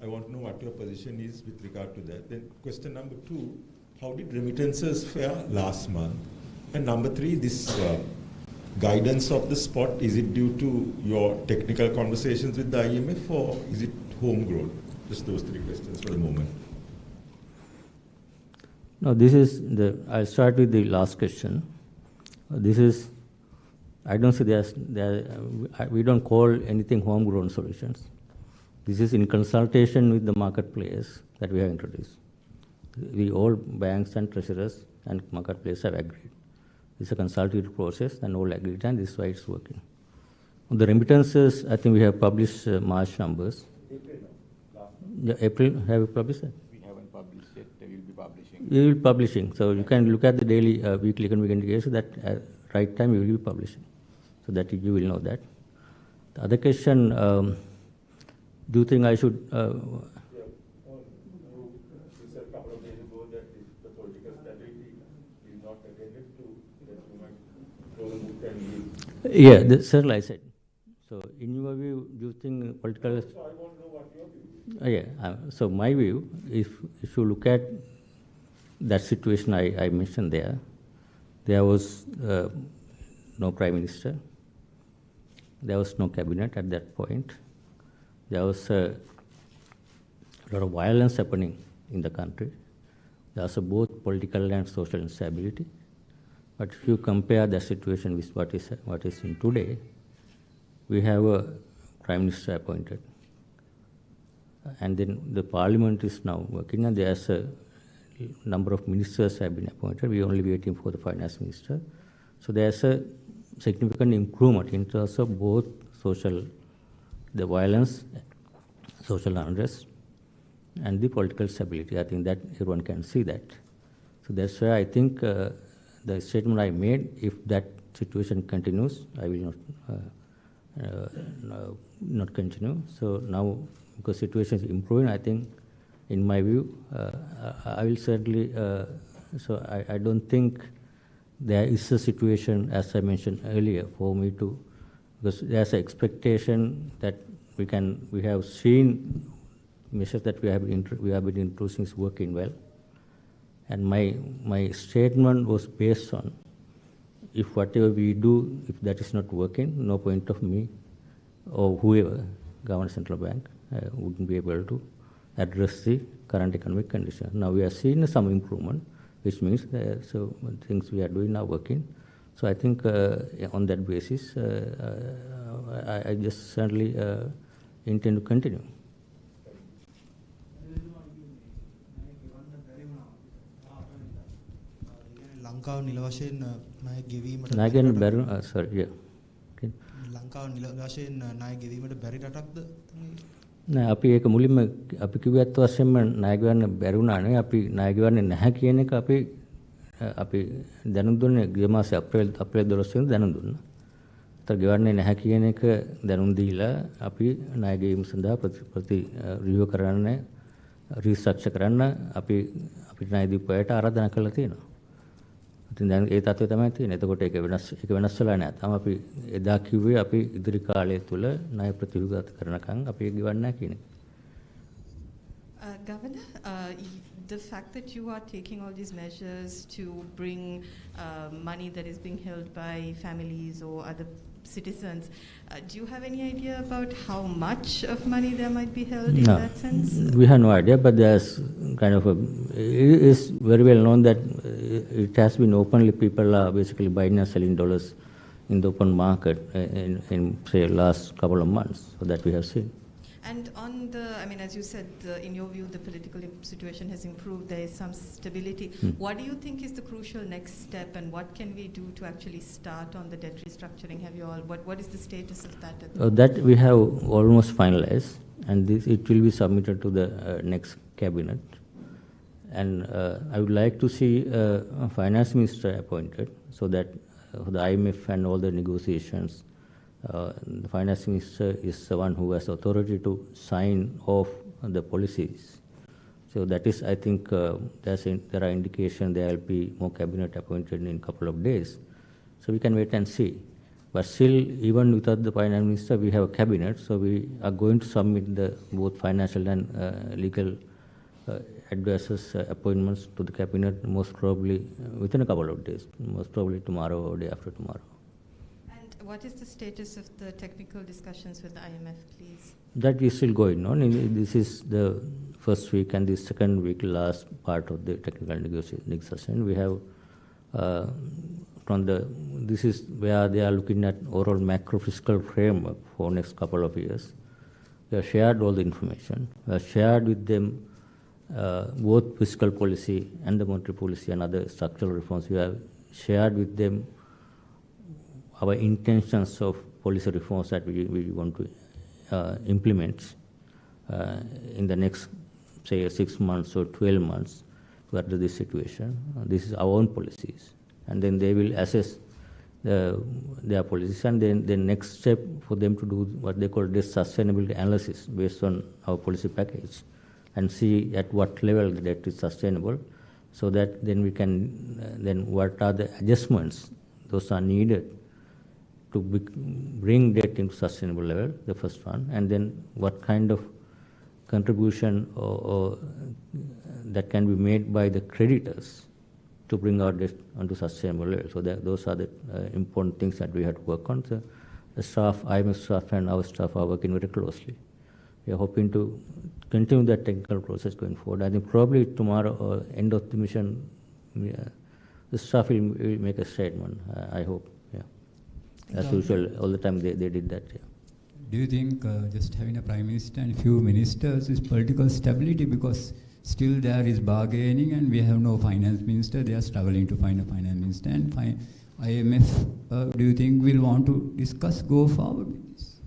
S5: I want to know what your position is with regard to that. Then question number 2, how did remittances fare last month? And number 3, this guidance of the spot, is it due to your technical conversations with the IMF, or is it homegrown? Just those 3 questions for the moment.
S1: No, this is I'll start with the last question. This is, I don't see we don't call anything homegrown solutions. This is in consultation with the market players that we have introduced. We all banks and treasurers and market players have agreed. It's a consultative process, and all agreed, and this is why it's working. On the remittances, I think we have published March numbers. Yeah, April, have you published it?
S2: We haven't published it. We will be publishing.
S1: We will be publishing. So you can look at the daily, weekly economic indicators that at right time we will be publishing, so that you will know that. The other question, do you think I should?
S5: You said a couple of days ago that if the political stability is not attended to, that you might close the book and leave.
S1: Yeah, certainly I said. So in your view, do you think political?
S5: So I want to know what your view is.
S1: Yeah. So my view, if you look at that situation I mentioned there was no prime minister, there was no cabinet at that point. There was a lot of violence happening in the country. There was both political and social instability. But if you compare the situation with what is in today, we have a prime minister appointed, and then the parliament is now working, and there's a number of ministers have been appointed. We are only waiting for the finance minister. So there's a significant improvement in terms of both the violence, social unrest, and the political stability. I think that everyone can see that. So that's why I think the statement I made, if that situation continues, I will not continue. So now, because situation is improving, I think, in my view, I will certainly, so I don't think there is a situation, as I mentioned earlier, for me to, because there's an expectation that we have seen measures that we have been introducing is working well. And my statement was based on, if whatever we do, if that is not working, no point of me or whoever, government central bank, wouldn't be able to address the current economic condition. Now we are seeing some improvement, which means so things we are doing are working. So I think on that basis, I just certainly intend to continue.
S6: ලංකාව නිල වශයෙන් ණය ගෙවීමට
S1: Nagan Baron, sorry, yeah. Okay.
S6: ලංකාව නිල වශයෙන් ණය ගෙවීමට බැරි රටක්ද?
S1: නෑ අපි ඒක මුලින්ම අපි කිව්වත් වශයෙන්ම ණය ගෙවන්න බැරි වුණා නේ අපි ණය ගෙවන්නේ නැහැ කියන එක අපි දැනුම් දුන්නේ ගිය මාසේ අප්‍රේල් 12 වෙනිදා දැනුම් දුන්නා. ඒතර ගෙවන්නේ නැහැ කියන එක දැනුම් දීලා අපි ණය ගෙවීම සඳහා ප්‍රති රියුව කරන්න රීස්ට්‍රක්චර් කරන්න අපිට ණය දීපු අයට ආරාධනා කළා තියෙනවා. ඉතින් දැන් ඒ තත්ත්වය තමයි තියෙන්නේ. එතකොට ඒක වෙනස් වෙලා නැහැ. තාම අපි එදා කිව්වේ අපි ඉදිරි කාලය තුල ණය ප්‍රතිවිගත කරනකම් අපි ඒක ගෙවන්නේ නැහැ කියන එක.
S7: Governor, the fact that you are taking all these measures to bring money that is being held by families or other citizens, do you have any idea about how much of money there might be held in that sense?
S1: We have no idea, but there's kind of it is very well known that it has been openly, people are basically buying and selling dollars in the open market in say last couple of months, so that we have seen.
S7: And on the, I mean, as you said, in your view, the political situation has improved, there is some stability. What do you think is the crucial next step, and what can we do to actually start on the debt restructuring? Have you all, what is the status of that?
S1: That we have almost finalized, and it will be submitted to the next cabinet. And I would like to see a finance minister appointed, so that the IMF and all the negotiations, the finance minister is the one who has authority to sign off the policies. So that is, I think, there are indications there will be more cabinet appointed in a couple of days. So we can wait and see. But still, even without the finance minister, we have a cabinet. So we are going to submit the both financial and legal advisors' appointments to the cabinet most probably within a couple of days, most probably tomorrow or day after tomorrow.
S7: What is the status of the technical discussions with the IMF, please?
S1: That is still going on. This is the first week and the second week, last part of the technical negotiation. We have this is where they are looking at overall macro fiscal framework for next couple of years. We have shared all the information. We have shared with them both fiscal policy and the monetary policy and other structural reforms. We have shared with them our intentions of policy reforms that we want to implement in the next, say, 6 months or 12 months to address this situation. This is our own policies. And then they will assess their policies, and then the next step for them to do what they call this sustainability analysis based on our policy package and see at what level the debt is sustainable, so that then we can, then what are the adjustments those are needed to bring debt into sustainable level, the first one, and then what kind of contribution or that can be made by the creditors to bring our debt onto sustainable level. So those are the important things that we have to work on. So the staff, IMF staff and our staff are working very closely. We are hoping to continue that technical process going forward. I think probably tomorrow or end of the mission, the staff will make a statement, I hope. As usual, all the time they did that. Yeah.
S8: Do you think just having a prime minister and few ministers is political stability, because still there is bargaining and we have no finance minister? They are struggling to find a finance minister, and IMF, do you think will want to discuss, go forward with this?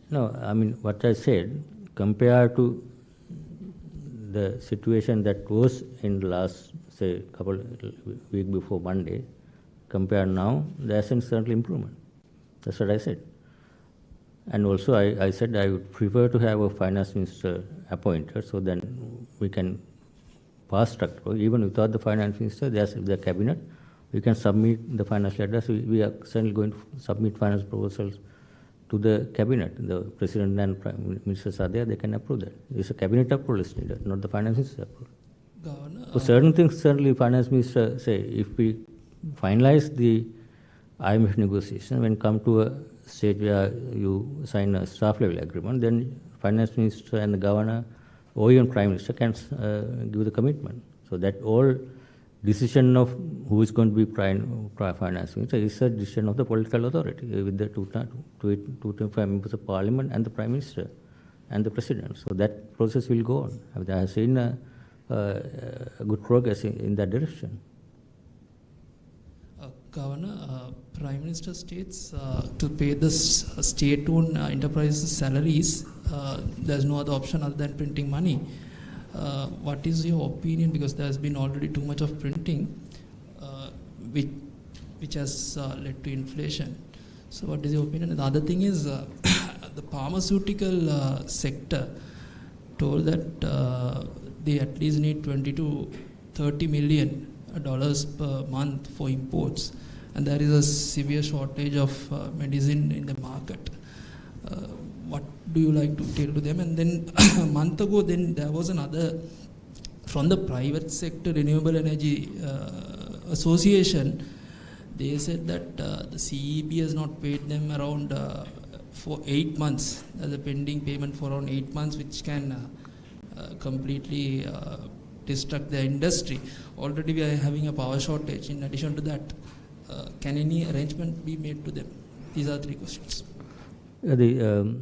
S1: No, I mean, what I said, compared to the situation that was in the last, say, couple week before Monday, compared now, there is certainly improvement. That's what I said. And also I said I would prefer to have a finance minister appointed, so then we can fast track. Even without the finance minister, there's the cabinet. We can submit the financial address. We are certainly going to submit finance proposals to the cabinet. The president and prime ministers are there, they can approve that. It's a cabinet approval is needed, not the finance minister approval. So certain things, certainly finance minister say, if we finalize the IMF negotiation, when come to a stage where you sign a staff level agreement, then finance minister and the governor or even prime minister can give the commitment. So that all decision of who is going to be prime finance minister is a decision of the political authority with the 225 members of parliament and the prime minister and the president. So that process will go on. I have seen a good progress in that direction.
S9: Governor, Prime Minister states to pay the state-owned enterprises salaries there's no other option other than printing money. What is your opinion? Because there's been already too much of printing, which has led to inflation. So what is your opinion? And the other thing is the pharmaceutical sector told that they at least need 20 to 30 million dollars per month for imports, and there is a severe shortage of medicine in the market. What do you like to tell to them? And then a month ago, then there was another from the private sector renewable energy association. They said that the CEB has not paid them around for 8 months. There's a pending payment for around 8 months, which can completely destruct the industry. Already we are having a power shortage. In addition to that, can any arrangement be made to them? These are 3 questions.
S1: The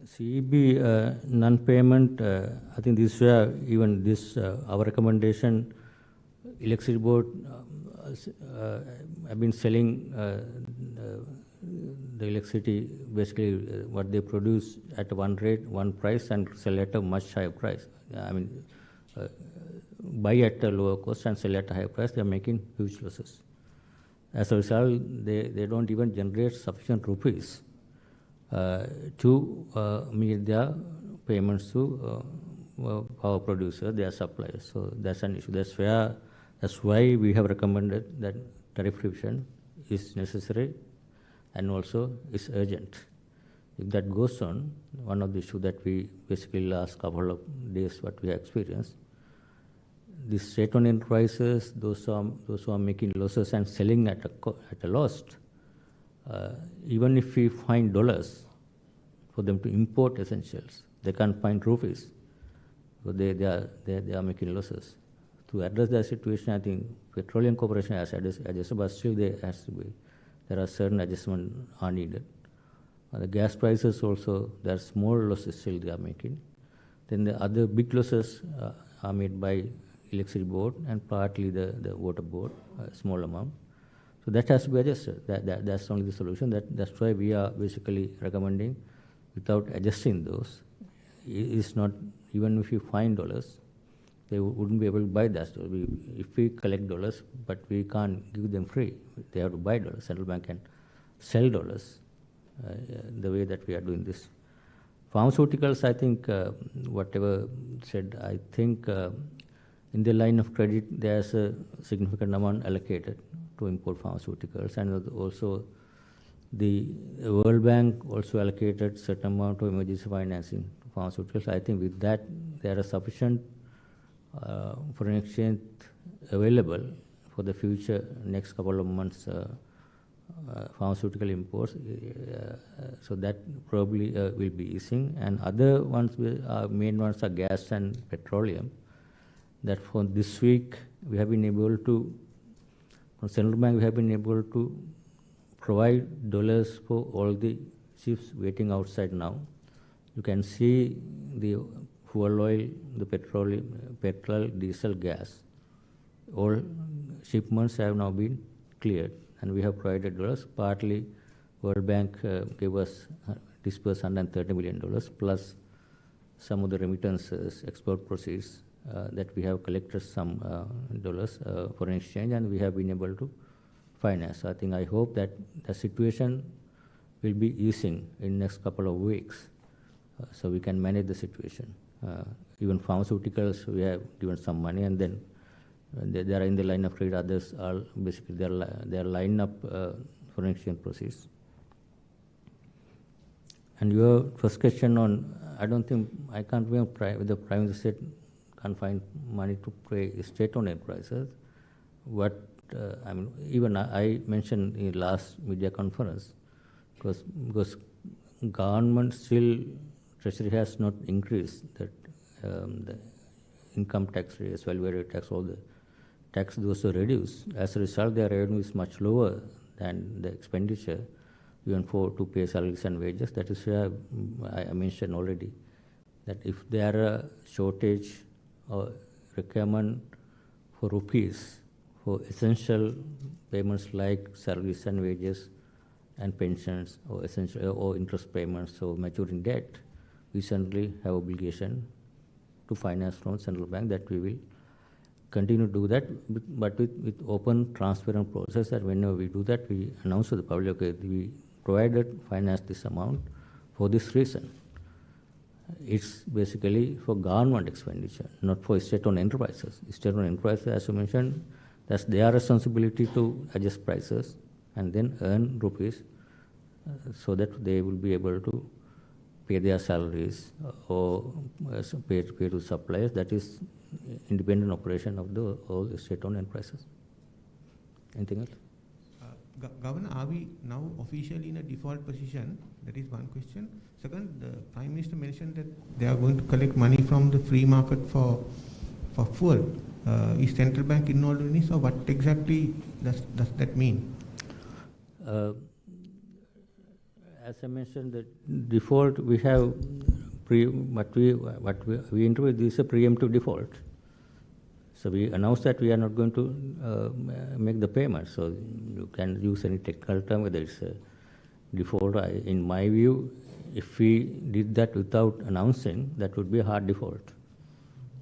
S1: CEB non-payment, I think this even this our recommendation, electricity board have been selling the electricity, basically what they produce at one rate, one price, and sell at a much higher price. I mean, buy at a lower cost and sell at a higher price. They are making huge losses. As a result, they don't even generate sufficient rupees to meet their payments to power producers, their suppliers. So that's an issue. That's why we have recommended that tariff revision is necessary and also is urgent. If that goes on, one of the issues that we basically last couple of days what we have experienced, the state-owned enterprises, those who are making losses and selling at a loss, even if we find dollars for them to import essentials, they can't find rupees. So they are making losses. To address that situation, I think Petroleum Corporation has adjusted, but still there are certain adjustments are needed. The gas prices also, there are small losses still they are making. Then the other big losses are made by electricity board and partly the water board, a small amount. So that has to be adjusted. That's only the solution. That's why we are basically recommending, without adjusting those, it's not, even if you find dollars, they wouldn't be able to buy that. So if we collect dollars, but we can't give them free, they have to buy dollars. Central bank can sell dollars the way that we are doing this. Pharmaceuticals, I think, whatever said, I think in the line of credit, there's a significant amount allocated to import pharmaceuticals, and also the World Bank also allocated certain amount of emergency financing to pharmaceuticals. I think with that, there are sufficient foreign exchange available for the future next couple of months pharmaceutical imports. So that probably will be easing. And other ones, main ones are gas and petroleum. That for this week, we have been able to, from Central Bank, we have been able to provide dollars for all the ships waiting outside now. You can see the fuel oil, the petrol, diesel, gas. All shipments have now been cleared, and we have provided dollars. Partly, World Bank disbursed $130 million, plus some of the remittances, export proceeds that we have collected some dollars for an exchange, and we have been able to finance. So I hope that the situation will be easing in next couple of weeks, so we can manage the situation. Even pharmaceuticals, we have given some money, and then they are in the line of trade. Others are basically they are lined up foreign exchange proceeds. And your first question on, I don't think, I can't remember the Prime Minister said can't find money to pay state-owned enterprises. What even I mentioned in last media conference, because government still, Treasury has not increased that the income tax rate, value-added tax, all the tax those are reduced. As a result, their revenue is much lower than the expenditure, even to pay salaries and wages. That is why I mentioned already that if there are a shortage or requirement for rupees for essential payments like salaries and wages and pensions, or essential or interest payments or maturing debt, we certainly have obligation to finance from central bank, that we will continue to do that, but with open, transparent process, that whenever we do that, we announce to the public, okay, we provided finance this amount for this reason. It's basically for government expenditure, not for state-owned enterprises. State-owned enterprises, as you mentioned, that's their responsibility to adjust prices and then earn rupees so that they will be able to pay their salaries or pay to suppliers. That is independent operation of all state-owned enterprises. Anything else?
S10: Governor, are we now officially in a default position? That is one question. Second, the Prime Minister mentioned that they are going to collect money from the free market for fuel. Is central bank involved in this, or what exactly does that mean?
S1: As I mentioned, the default we have what we introduced is a preemptive default. So we announced that we are not going to make the payment. So you can use any technical term, whether it's a default. In my view, if we did that without announcing, that would be a hard default.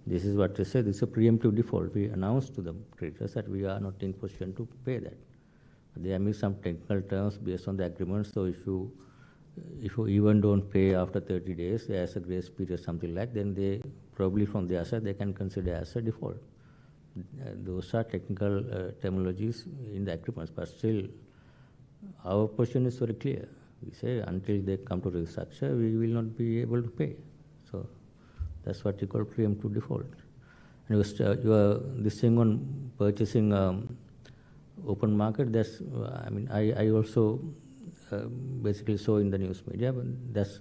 S1: This is what they say. This is a preemptive default. We announced to the creditors that we are not in position to pay that. There may be some technical terms based on the agreement. So if you even don't pay after 30 days, there's a grace period, something like, then they probably from their side they can consider as a default. Those are technical terminologies in the agreements, but still our position is very clear. We say until they come to restructure, we will not be able to pay. So that's what you call preemptive default. And this thing on purchasing open market, that's, I also basically saw in the news media, but that's,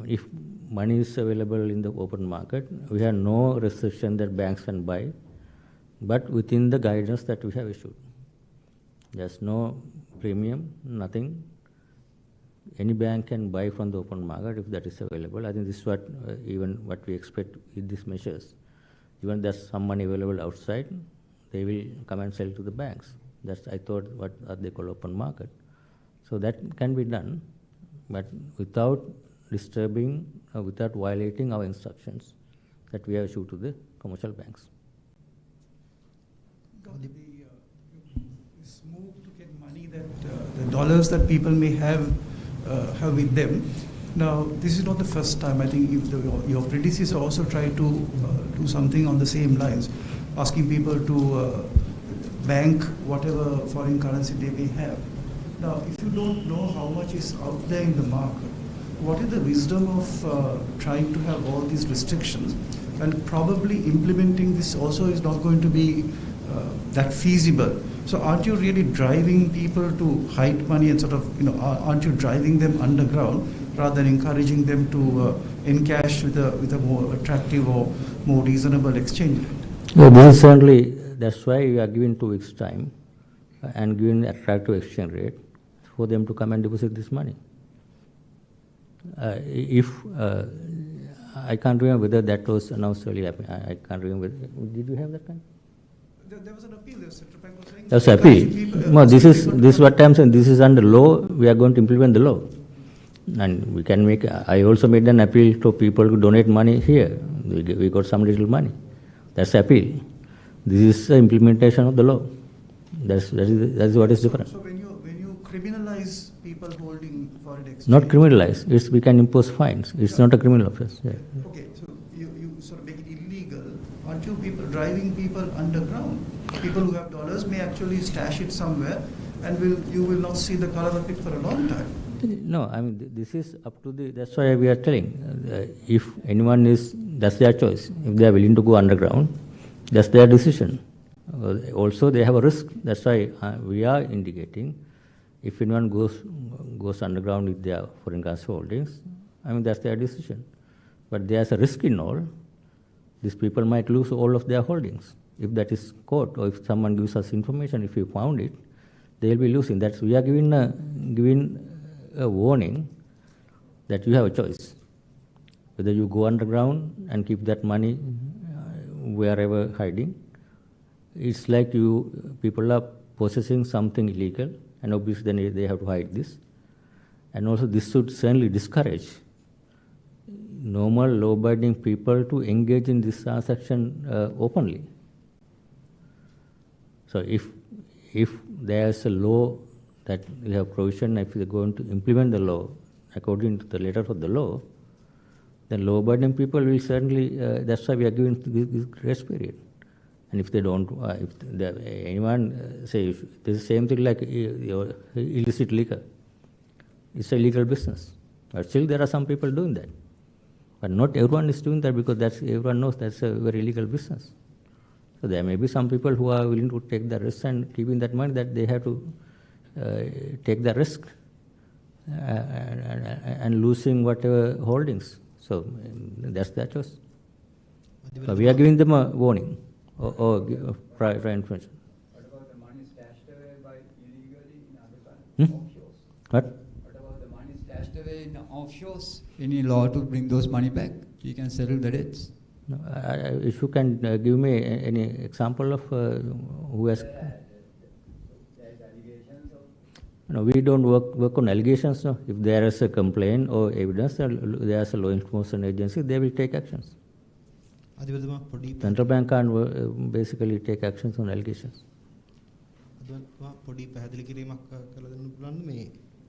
S1: if money is available in the open market, we have no restriction that banks can buy, but within the guidance that we have issued. There's no premium, nothing. Any bank can buy from the open market if that is available. I think this is what what we expect with these measures. Even there's some money available outside, they will come and sell to the banks. That's, I thought, what they call open market. So that can be done, but without disturbing, without violating our instructions that we have issued to the commercial banks.
S11: This move to get money that the dollars that people may have with them. Now, this is not the first time. I think your predecessor also tried to do something on the same lines, asking people to bank whatever foreign currency they may have. Now, if you don't know how much is out there in the market, what is the wisdom of trying to have all these restrictions? And probably implementing this also is not going to be that feasible. So aren't you really driving people to hide money and sort of, aren't you driving them underground rather than encouraging them to encash with a more attractive or more reasonable exchange rate?
S1: No, this is certainly, that's why we are giving 2 weeks time and giving attractive exchange rate for them to come and deposit this money. I can't remember whether that was announced earlier. I can't remember. Did you have that kind?
S11: There was an appeal. The Central Bank was saying.
S1: That's appeal. No, this is what I'm saying. This is under law. We are going to implement the law, and we can make. I also made an appeal to people to donate money here. We got some little money. That's appeal. This is the implementation of the law. That's what is different.
S11: So when you criminalize people holding foreign exchange.
S1: Not criminalize. We can impose fines. It's not a criminal offense. Yeah.
S11: Okay, so you sort of make it illegal. Aren't you driving people underground? People who have dollars may actually stash it somewhere, and you will not see the color of it for a long time.
S1: No, this is up to that's why we are telling. If anyone that's their choice. If they are willing to go underground, that's their decision. Also, they have a risk. That's why we are indicating if anyone goes underground with their foreign currency holdings, that's their decision. But there's a risk in all. These people might lose all of their holdings. If that is caught, or if someone gives us information, if we found it, they will be losing. That's, we are giving a warning that you have a choice. Whether you go underground and keep that money wherever hiding. It's like people are possessing something illegal, and obviously then they have to hide this. And also this should certainly discourage normal law-abiding people to engage in this transaction openly. So if there's a law that we have provision, if they're going to implement the law according to the letter of the law, then law-abiding people will certainly, that's why we are giving this grace period. And if they don't, anyone say, this is the same thing like illicit liquor. It's a legal business. But still there are some people doing that. But not everyone is doing that because everyone knows that's a very illegal business. So there may be some people who are willing to take the risk and keep in that mind that they have to take the risk and losing whatever holdings. So that's their choice. So we are giving them a warning or prior information.
S8: What about the money stashed away by illegally in other offshores?
S1: What?
S8: What about the money stashed away in offshores? Any law to bring those money back? You can settle the debts.
S1: No, if you can give me any example of who has.
S8: There's allegations of.
S1: No, we don't work on allegations. No. If there is a complaint or evidence, there is a law enforcement agency, they will take actions. Central Bank can't basically take actions on allegations.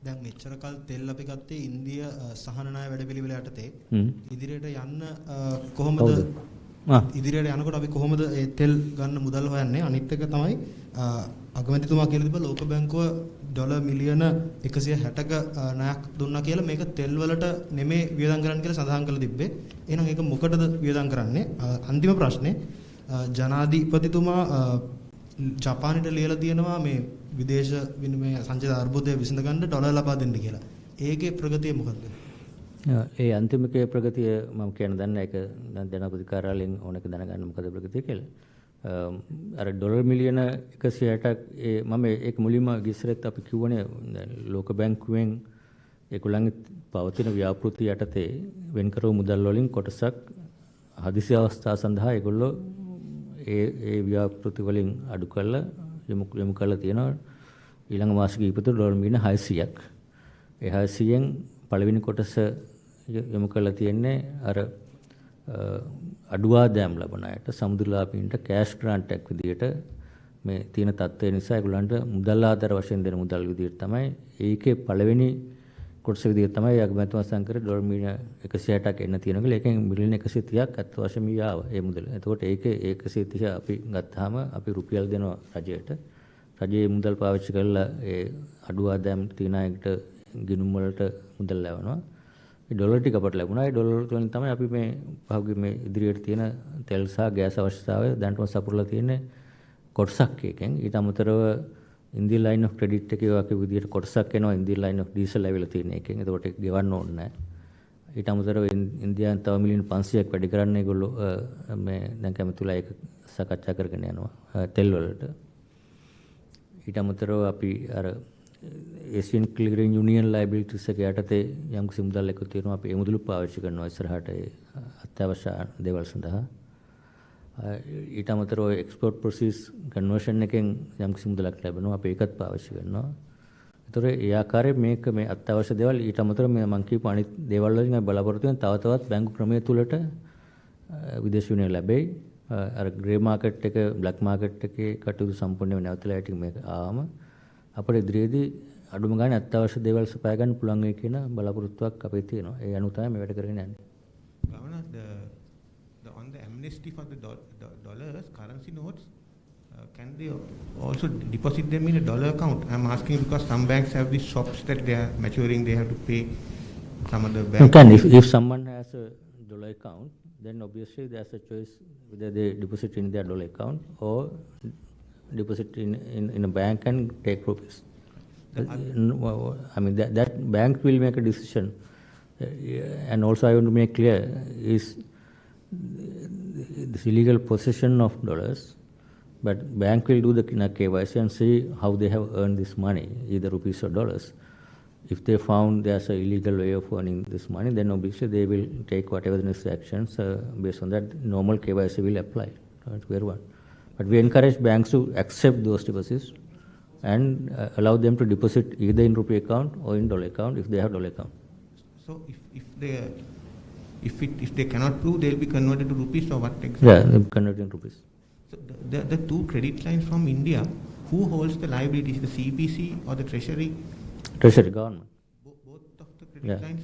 S6: දැන් මෙච්චර කල් තෙල් අපි ගත්තේ ඉන්දිය සහන ණය වැඩපිළිවෙල යටතේ ඉදිරියට යන්න කොහොමද ඉදිරියට යනකොට අපි කොහොමද ඒ තෙල් ගන්න මුදල් හොයන්නේ අනිත් එක තමයි අගමැතිතුමා කියලා තිබ්බ ලෝක බැංකුව ඩොලර් මිලියන 160ක ණයක් දුන්නා කියලා මේක තෙල් වලට නෙමෙයි වියදම් කරන්න කියලා සඳහන් කරලා තිබ්බේ. එහෙනම් ඒක මොකටද වියදම් කරන්නේ? අන්තිම ප්‍රශ්නේ ජනාධිපතිතුමා ජපානයට ලියලා තියෙනවා මේ විදේශ විනිමය සංචිත අර්බුදය විසඳ ගන්න ඩොලර් ලබා දෙන්න කියලා. ඒකේ ප්‍රගතිය මොකක්ද?
S1: ඒ අන්තිමකේ ප්‍රගතිය මම කියන්න දන්නේ ඒක ජනාධිපති කාර්යාලයෙන් ඕන එක දැනගන්න මොකද ප්‍රගතිය කියලා. අර ඩොලර් මිලියන 160ක් මම ඒක මුලින්ම ගිස්සරෙත් අපි කිව්වනේ ලෝක බැංකුවෙන් ඒගොල්ලන්ගේ පවතින ව්‍යාපෘති යටතේ වෙන් කරව මුදල් වලින් කොටසක් හදිසි අවස්ථා සඳහා ඒගොල්ලෝ ඒ ව්‍යාපෘති වලින් අඩු කරලා යොමු කරලා තියෙනවා ඊළඟ මාස කිහිපෙට ඩොලර් මිලියන 600ක්. ඒ 600න් පළවෙනි කොටස යොමු කරලා තියෙන්නේ අර අඩුවා දැම් ලබන අයට සමුදුලාපීන්ට කෑෂ් ග්‍රාන්ට් එකක් විදියට මේ තියෙන තත්ත්වය නිසා ඒගොල්ලන්ට මුදල් ආධාර වශයෙන් දෙන මුදල් විදියට තමයි ඒකේ පළවෙනි කොටස විදියට තමයි අගමැතිතුමා සංකර ඩොලර් මිලියන 160ක් එන්න තියෙනවා කියලා ඒකෙන් මිලියන 130ක් අත් වශයෙන් ආවා ඒ මුදල. එතකොට ඒකේ 130 අපි ගත්තාම අපි රුපියල් දෙනවා රජයට. රජයේ මුදල් පාවිච්චි කරලා ඒ අඩුවා දැම් තියෙන අයට ගිණුම් වලට මුදල් ලැබනවා. ඒ ඩොලර් ටික අපට ලැබුණා. ඒ ඩොලර් වලින් තමයි අපි මේ පහුගිය මේ ඉදිරියට තියෙන තෙල් සහ ගෑස් අවශ්‍යතාවය දැනටම සපුරලා තියෙන්නේ කොටසක් එකෙන්. ඊට අමතරව ඉන්දියන් ලයින් ඔෆ් ක්‍රෙඩිට් එකේ වගේ විදියට කොටසක් එනවා ඉන්දියන් ලයින් ඔෆ් ඩීසල් ඇවිල්ලා තියෙන එකෙන්. ඒකට ඒක ගෙවන්න ඕනේ නැහැ. ඊට අමතරව ඉන්දියාවෙන් තව මිලියන 500ක් වැඩි කරන්න ඒගොල්ලෝ මේ දැන් කැමතිලා ඒක සාකච්ඡා කරගෙන යනවා තෙල් වලට. ඊට අමතරව අපි අර ඒසියන් ක්ලියරින් යුනියන් ලයබිලිටිස් එක යටතේ යම් කිසි මුදල් එකතු තියෙනවා අපි ඒ මුදල් පාවිච්චි කරනවා ඉස්සරහට ඒ අත්‍යවශ්‍ය දේවල් සඳහා. ඊට අමතරව එක්ස්පෝර්ට් ප්‍රොසීස් කන්වර්ෂන් එකෙන් යම් කිසි මුදලක් ලැබෙනවා අපි ඒකත් පාවිච්චි කරනවා. ඒතර ඒ ආකාරයෙන් මේක මේ අත්‍යවශ්‍ය දේවල් ඊට අමතරව මම කියපු අනිත් දේවල් වලින් අපි බලාපොරොත්තු වෙන තව තවත් බැංකු ක්‍රමය තුලට විදේශ විනිමය ලැබෙයි. අර ග්‍රේ මාකට් එක බ්ලැක් මාකට් එකේ කටයුතු සම්පූර්ණයෙන්ම නැවතලා ඉතින් මේක ආවම අපේ ඉදිරියේදී අඩුම ගානේ අත්‍යවශ්‍ය දේවල් සපයා ගන්න පුළුවන් වෙයි කියන බලාපොරොත්තුවක් අපේ තියෙනවා. ඒ අනුව තමයි මේ වැඩ කරගෙන යන්නේ.
S10: On the amnesty for the dollars, currency notes, can they also deposit them in a dollar account? I'm asking because some banks have these shops that they are maturing, they have to pay some of the banks.
S1: You can, if someone has a dollar account, then obviously there's a choice whether they deposit in their dollar account or deposit in a bank and take rupees. I mean that bank will make a decision. And also I want to make clear is this illegal possession of dollars, but bank will do the KYC and see how they have earned this money, either rupees or dollars. If they found there's an illegal way of earning this money, then obviously they will take whatever the necessary actions based on that. Normal KYC will apply to everyone. But we encourage banks to accept those deposits and allow them to deposit either in rupee account or in dollar account if they have dollar account.
S10: So if they if they cannot prove, they'll be converted to rupees or what exactly?
S1: Yeah, they're converting rupees.
S10: So the two credit lines from India, who holds the liabilities, the CPC or the Treasury?
S1: Treasury, government.
S10: Both of the credit lines,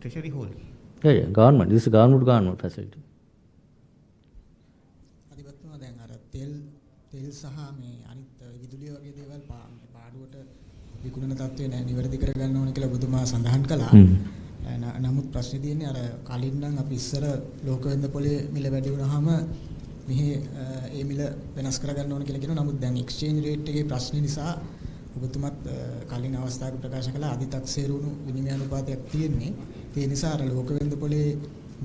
S10: Treasury holds?
S1: Yeah, government. This is government facility.
S12: අධිපතිතුමා දැන් අර තෙල් සහ මේ අනිත් විදුලිය වගේ දේවල් පාඩුවට විකුණන තත්ත්වේ නෑ නිවැරදි කරගන්න ඕන කියලා ඔබතුමා සඳහන් කළා. නමුත් ප්‍රශ්නේ තියෙන්නේ අර කලින් නම් අපි ඉස්සර ලෝක වෙළඳ පොලේ මිල වැඩි වුණාම මෙහි ඒ මිල වෙනස් කරගන්න ඕන කියලා කියනවා. නමුත් දැන් එක්ස්චේන්ජ් රේට් එකේ ප්‍රශ්නේ නිසා ඔබතුමත් කලින් අවස්ථාවක ප්‍රකාශ කළා අධිතක්සේරුණු විනිමය අනුපාතයක් තියෙන්නේ. ඒ නිසා අර ලෝක වෙළඳ පොලේ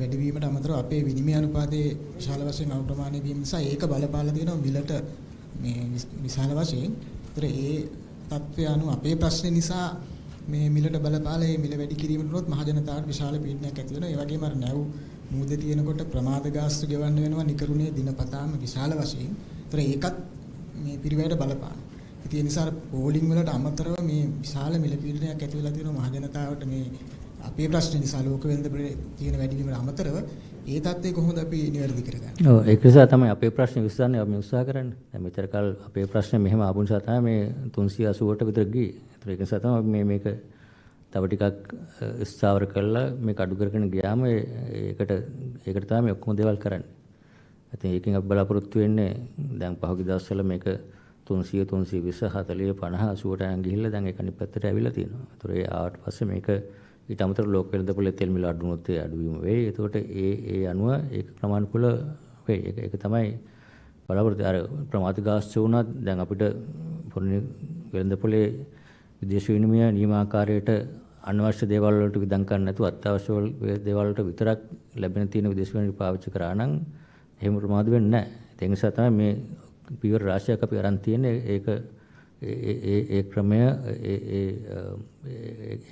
S12: වැඩිවීමට අමතරව අපේ විනිමය අනුපාතයේ විශාල වශයෙන් අප්‍රමාණය වීම නිසා ඒක බලපාලා තියෙනවා මිලට මේ විශාල වශයෙන්. ඒතර ඒ තත්ත්වය අනුව අපේ ප්‍රශ්නේ නිසා මේ මිලට බලපාලා මේ මිල වැඩි කිරීමට උනොත් මහ ජනතාවට විශාල පීඩනයක් ඇති වෙනවා. ඒ වගේම අර නැව් මූදේ තියෙනකොට ප්‍රමාද ගාස්තු ගෙවන්න වෙනවා නිකරුණේ දිනපතාම විශාල වශයෙන්. ඒතර ඒකත් මේ පිරිවැයට බලපාන. ඒ නිසා පෝලිං වලට අමතරව මේ විශාල මිල පීඩනයක් ඇති වෙලා තියෙනවා මහ ජනතාවට මේ අපේ ප්‍රශ්නේ නිසා ලෝක වෙළඳ පොලේ තියෙන වැඩිවීමට අමතරව ඒ තත්ත්වය කොහොමද අපි නිවැරදි කරගන්නේ?
S1: ඔව් ඒක නිසා තමයි අපේ ප්‍රශ්නේ විසඳන්නේ අපි උත්සාහ කරන්නේ. දැන් මෙතර කල් අපේ ප්‍රශ්නේ මෙහෙම ආපු නිසා තමයි මේ 380ට විතර ගියේ. ඒක නිසා තමයි මේක තව ටිකක් ස්ථාවර කරලා මේක අඩු කරගෙන ගියාම ඒකට තමයි ඔක්කොම දේවල් කරන්නේ. ඉතින් ඒකෙන් අපි බලාපොරොත්තු වෙන්නේ දැන් පහුගිය දවස්වල මේක 300 320 40 50 80ට යන ගිහිල්ලා දැන් ඒක අනිත් පැත්තට ඇවිල්ලා තියෙනවා. ඒතර ඒ ආවට පස්සේ මේක ඊට අමතරව ලෝක වෙළඳ පොලේ තෙල් මිල අඩු වුණොත් ඒ අඩුවීම වෙයි. ඒකට ඒ අනුව ඒක ක්‍රමානුකූල වෙයි. ඒක තමයි බලාපොරොත්තු අර ප්‍රමාද ගාස්තු වුණත් දැන් අපිට වෙළඳ පොලේ විදේශ විනිමය නියමාකාරයට අනවශ්‍ය දේවල් වලට විදන් කරන්න නැතුව අත්‍යවශ්‍ය දේවල් වලට විතරක් ලැබෙන තියෙන විදේශ විනිමය පාවිච්චි කරා නම් එහෙම ප්‍රමාද වෙන්නේ නැහැ. ඒ නිසා තමයි මේ පියවර රාශියක් අපි අරන් තියෙන්නේ. ඒ ක්‍රමය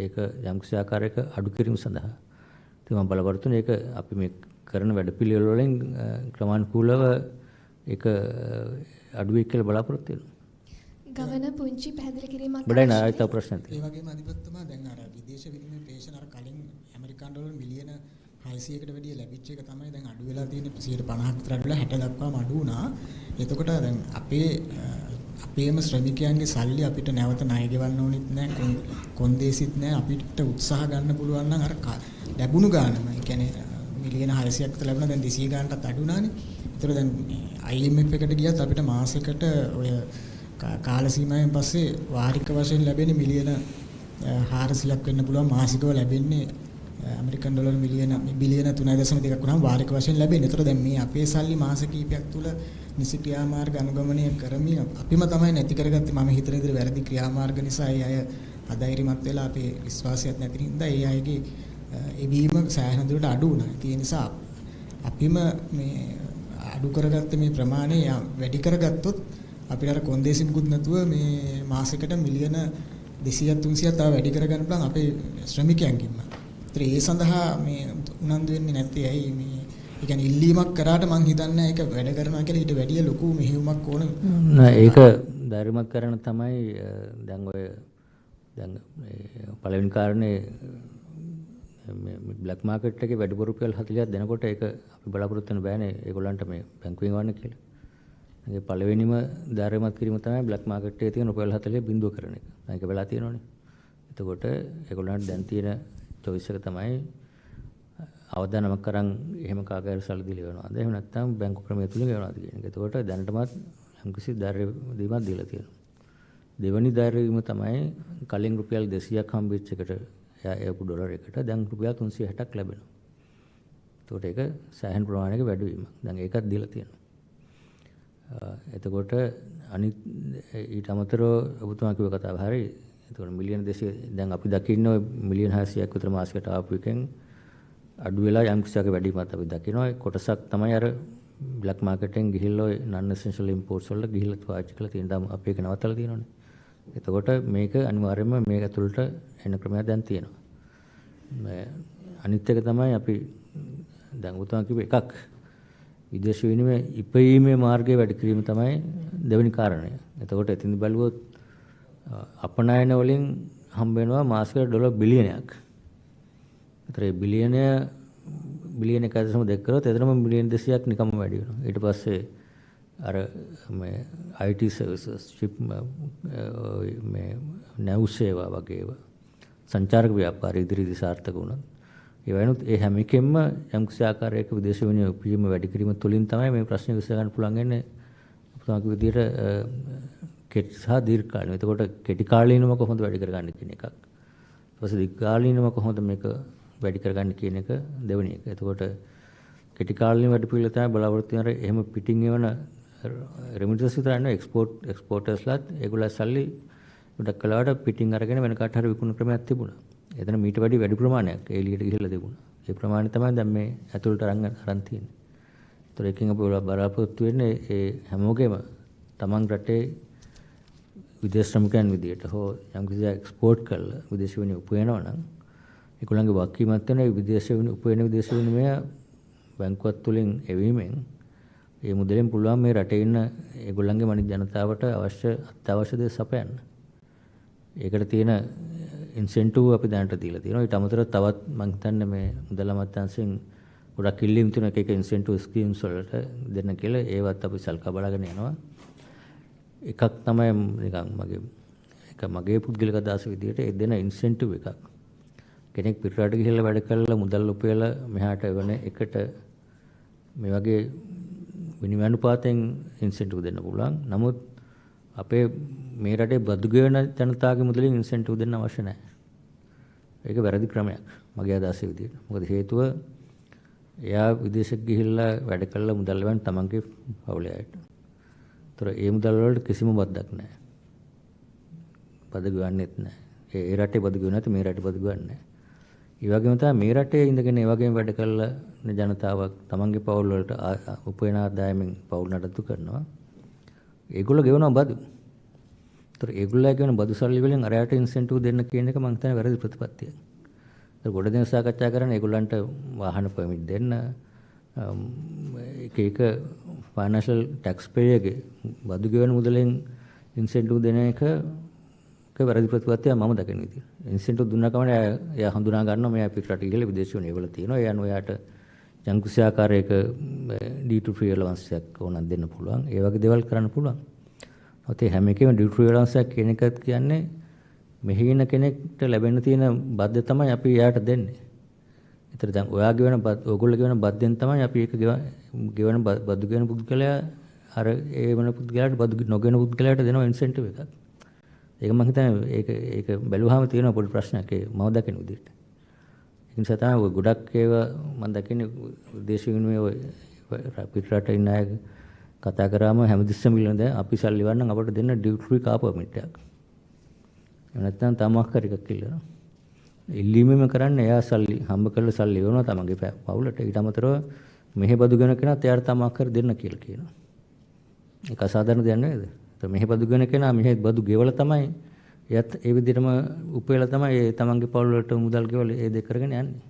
S1: ඒක යම්කිසි ආකාරයක අඩු කිරීම සඳහා. ඉතින් මම බලාපොරොත්තු වෙන්නේ ඒක අපි මේ කරන වැඩපිළිවෙල වලින් ක්‍රමානුකූලව ඒක අඩු වෙයි කියලා බලාපොරොත්තු වෙනවා.
S13: ගවන පුංචි පැහැදිලි කිරීමක්
S1: බඩයි නායක ප්‍රශ්න
S12: තියෙනවා. ඒ වගේම අධිපතිතුමා දැන් අර විදේශ විනිමය ප්‍රේෂණ අර කලින් ඇමරිකානු ඩොලර් මිලියන 600කට වැඩිය ලැබිච්ච එක තමයි දැන් අඩු වෙලා තියෙන්නේ 50ක් විතර අඩු වෙලා 60 දක්වාම අඩු වුණා. එතකොට දැන් අපේම ශ්‍රමිකයන්ගේ සල්ලි අපිට නැවත ණය ගෙවන්න ඕනෙත් නැහැ. කොන්දේසිත් නැහැ. අපිට උත්සාහ ගන්න පුළුවන් නම් අර ලැබුණු ගානම. ඒ කියන්නේ මිලියන 600ක් විතර ලැබුණා දැන් 200 ගානටත් අඩු වුණානේ. ඒතර දැන් IMF එකට ගියත් අපිට මාසෙකට ඔය කාල සීමාවෙන් පස්සේ වාරික වශයෙන් ලැබෙන මිලියන 400ක් වෙන්න පුළුවන් මාසිකව ලැබෙන්නේ ඇමරිකන් ඩොලර් බිලියන 3.2ක් වුණාම වාරික වශයෙන් ලැබෙන්නේ. ඒතර දැන් මේ අපේ සල්ලි මාස කිහිපයක් තුල නිසි ක්‍රියාමාර්ග අනුගමනය කරමින් අපිම තමයි නැති කරගත්තේ. මම හිතන විදිහට වැරදි ක්‍රියාමාර්ග නිසා ඒ අය අධෛර්යමත් වෙලා අපේ විශ්වාසයක් නැති නිසා ඒ අයගේ එවීම සෑහෙන දුරට අඩු වුණා. ඒ නිසා අපිම මේ අඩු කරගත්ත මේ ප්‍රමාණය වැඩි කරගත්තොත් අපිට අර කොන්දේසිමුකුත් නැතුව මේ මාසෙකට මිලියන 200ක් 300ක් තව වැඩි කරගන්න පුළුවන් අපේ ශ්‍රමිකයන්ගෙන්ම. ඒතර ඒ සඳහා මේ උනන්දු වෙන්නේ නැත්තේ ඇයි මේ ඒ කියන්නේ ඉල්ලීමක් කරාට මං හිතන්නේ ඒක වැඩ කරනවා කියලා ඊට වැඩිය ලොකු මෙහෙයුමක් ඕන
S1: නෑ. ඒක ධෛර්යමත් කරන තමයි දැන් පළවෙනි කාරණේ මේ බ්ලැක් මාකට් එකේ වැඩිපුර රුපියල් 40ක් දෙනකොට ඒක අපි බලාපොරොත්තු වෙන්න බෑනේ ඒගොල්ලන්ට මේ බැංකුවෙන් ගන්න කියලා. ඒ පළවෙනිම ධෛර්යමත් කිරීම තමයි බ්ලැක් මාකට් එකේ තියෙන රුපියල් 40 බිඳුව කරන එක. ඒක වෙලා තියෙනවනේ. එතකොට ඒගොල්ලන්ට දැන් තියෙන choice එක තමයි අවදානමක් කරන් එහෙම කාගෑර සල්ලි දීලා වෙනවාද එහෙම නැත්නම් බැංකු ක්‍රමය තුලින් ගෙවනවාද කියන එක. එතකොට දැනටමත් යම්කිසි ධෛර්ය දීමක් දීලා තියෙනවා. දෙවනි ධෛර්ය වීම තමයි කලින් රුපියල් 200ක් හම්බෙච්ච එකට එයාපු ඩොලර් එකට දැන් රුපියල් 360ක් ලැබෙනවා. එතකොට ඒක සෑහෙන ප්‍රමාණයක වැඩිවීමක්. දැන් ඒකත් දීලා තියෙනවා. එතකොට අනිත් ඊට අමතරව ඔබතුමා කිව්ව කතාව හරි. එතකොට මිලියන 200 දැන් අපි දකින්නේ මිලියන 600ක් විතර මාසයකට ආපු එකෙන් අඩු වෙලා යම් කිසියක වැඩිමත් අපි දකිනවා. කොටසක් තමයි අර බ්ලැක් මාකට් එකෙන් ගිහිල්ලා non essential imports වල ගිහිල්ලා පාවිච්චි කරලා තියෙන දා අපි ඒක නවත්තලා තියෙනවානේ. එතකොට මේක අනිවාර්යයෙන්ම මේක ඇතුළට එන ක්‍රමයක් දැන් තියෙනවා. අනිත් එක තමයි අපි දැන් උතුම් කිව්ව එකක් විදේශ විනිමය ඉපීමේ මාර්ගය වැඩි කිරීම තමයි දෙවෙනි කාරණය. එතකොට එතින් බලුවොත් අපනයන වලින් හම්බ වෙනවා මාසෙකට ඩොලර් බිලියනයක්. ඒතර ඒ බිලියනය බිලියන 1.2 කරොත් එතනම මිලියන 200ක් නිකම්ම වැඩි වෙනවා. ඊට පස්සේ අර මේ IT services chip මේ නැව් සේවා වගේ ඒවා සංචාරක ව්‍යාපාර ඉදිරියේදී සාර්ථක වුණා. ඒ වයින්ුත් ඒ හැම එකෙම යම්කිසි ආකාරයක විදේශ විනිමය උපයම වැඩි කිරීම තුළින් තමයි මේ ප්‍රශ්නේ විසඳ ගන්න පුළුවන් වෙන්නේ. අපතක විදියට කෙටි සහ දීර්ඝ කාලීනව. එතකොට කෙටි කාලීනව කොහොමද වැඩි කරගන්නේ කියන එකක්. ඊට පස්සේ දීර්ඝ කාලීනව කොහොමද මේක වැඩි කරගන්නේ කියන එක දෙවෙනි එක. එතකොට කෙටි කාලීන වැඩි පිළිවෙල තමයි බලාපොරොත්තු වෙන එහෙම පිටින් එවන රෙමිටන්ස් විතර නෙවෙයි එක්ස්පෝර්ටර්ස්ලාත් ඒගොල්ලෝ සල්ලි ගොඩක් කලාවට පිටින් අරගෙන වෙන කාට හරි විකුණන ක්‍රමයක් තිබුණා. එතන මීට වැඩි ප්‍රමාණයක් එළියට ගිහිල්ලා තිබුණා. ඒ ප්‍රමාණය තමයි දැන් මේ ඇතුළට අරන් තියෙන්නේ. ඒතර එකකින් අපි බලාපොරොත්තු වෙන්නේ ඒ හැමෝගෙම තමන් රටේ විදේශ ශ්‍රමිකයන් විදියට හෝ යම්කිසි එක්ස්පෝර්ට් කරලා විදේශ විනිමය උපයනවා නම් ඒගොල්ලන්ගේ වගකීමක් වෙන විදේශ විනිමය උපයන විදේශ විනිමය බැංකුවත් තුලින් එවීමෙන් ඒ මුදලෙන් පුළුවන් මේ රටේ ඉන්න ඒගොල්ලන්ගේ මනිත ජනතාවට අත්‍යවශ්‍ය දේ සපයන්න. ඒකට තියෙන ඉන්සෙන්ටිව් අපි දැනට දීලා තියෙනවා. ඊට අමතරව තවත් මම හිතන්නේ මේ මුදල් අමාත්‍යාංශයෙන් ගොඩක් ඉල්ලීම් තියෙන එක ඉන්සෙන්ටිව් ස්කීම්ස් වලට දෙන්න කියලා ඒවත් අපි සල්කා බලාගෙන යනවා. එකක් තමයි නිකන් මගේ පුද්ගලික අදහස විදිහට ඒ දෙන ඉන්සෙන්ටිව් එකක්. කෙනෙක් පිටරට ගිහිල්ලා වැඩ කරලා මුදල් උපයලා මෙහාට වෙන එකට මේ වගේ විනිමය අනුපාතයෙන් ඉන්සෙන්ටිව් දෙන්න පුළුවන්. නමුත් අපේ මේ රටේ බදු ගෙවන ජනතාවගේ මුදලින් ඉන්සෙන්ටිව් දෙන්න අවශ්‍ය නැහැ. ඒක වැරදි ක්‍රමයක් මගේ අදහස විදිහට. මොකද හේතුව එයා විදේශෙට ගිහිල්ලා වැඩ කරලා මුදල් ලැබෙන තමන්ගේ පවුලේ අයට. ඒතර ඒ මුදල් වලට කිසිම බද්දක් නැහැ. බද ගෙවන්නෙත් නැහැ. ඒ රටේ බදු ගෙවන්නේ නැත්නම් මේ රටේ බදු ගෙවන්නේ නැහැ. ඒ වගේම තමයි මේ රටේ ඉඳගෙන ඒ වගේම වැඩ කරලා ජනතාවක් තමන්ගේ පවුල් වලට උපයන ආදායමෙන් පවුල් නඩත්තු කරනවා. ඒගොල්ලෝ ගෙවනවා බදු. ඒතර ඒගොල්ලෝ ගෙවන බදු සල්ලි වලින් අරයට ඉන්සෙන්ටිව් දෙන්න කියන එක මම හිතන්නේ වැරදි ප්‍රතිපත්තියක්. ඒතර ගොඩ දෙනෙක් සාකච්ඡා කරන්නේ ඒගොල්ලන්ට වාහන පර්මිට් දෙන්න එක ෆයිනෑන්ෂල් ටැක්ස් පේයර්ගේ බදු ගෙවන මුදලෙන් ඉන්සෙන්ටිව් දෙන එක වැරදි ප්‍රතිපත්තියක් මම දකින විදියට. ඉන්සෙන්ටිව් දුන්නා කමනේ එයා හඳුනා ගන්නවා මෙයා පිටරට ගිහලා විදේශ වල තියෙනවා. ඒ අනුව එයාට යම්කිසි ආකාරයක ඩියුටි ෆ්‍රී allowance එකක් ඕනක් දෙන්න පුළුවන්. ඒ වගේ දේවල් කරන්න පුළුවන්. ඔතේ හැම එකෙම ඩියුටි ෆ්‍රී allowance එකක් කියන එකත් කියන්නේ මෙහි ඉන්න කෙනෙක්ට ලැබෙන්න තියෙන බද්ද තමයි අපි එයාට දෙන්නේ. ඒතර දැන් ඔයගොල්ලෝ ගෙවන බද්දෙන් තමයි අපි ඒක ගෙවන බදු ගෙවන පුද්ගලයා අර ඒ වෙන පුද්ගලයාට බදු නොගෙන පුද්ගලයාට දෙන ඉන්සෙන්ටිව් එකක්. ඒක මම හිතන්නේ ඒක බැලුවාම තියෙන පොඩි ප්‍රශ්නයක් ඒ මම දකින විදිහට. ඒ නිසා තමයි ගොඩක් ඒවා මම දකින්නේ විදේශ විනිමය පිටරට ඉන්න අය කතා කරාම හැමතිස්සෙම ඉල්ලන දැන් අපි සල්ලි වන්නම් අපට දෙන්න ඩියුටි ෆ්‍රී කාර් පර්මිට් එකක්. එහෙම නැත්නම් තමක් හරි එකක් ඉල්ලනවා. ඉල්ලීමෙම කරන්නේ එයා සල්ලි හම්බ කරලා සල්ලි වෙනවා තමන්ගේ පවුලට. ඊට අමතරව මෙහෙ බදු ගෙන කෙනාත් එයාට තමක් හරි දෙන්න කියලා කියනවා. ඒක අසාධාරණ දෙයක් නේද? તો මෙහෙ බදු ගෙන කෙනා මෙහෙ බදු ගෙවලා තමයි එයත් ඒ විදිහටම උපයලා තමයි ඒ තමන්ගේ පවුල වලට මුදල් ගෙවලා ඒ දේ කරගෙන යන්නේ.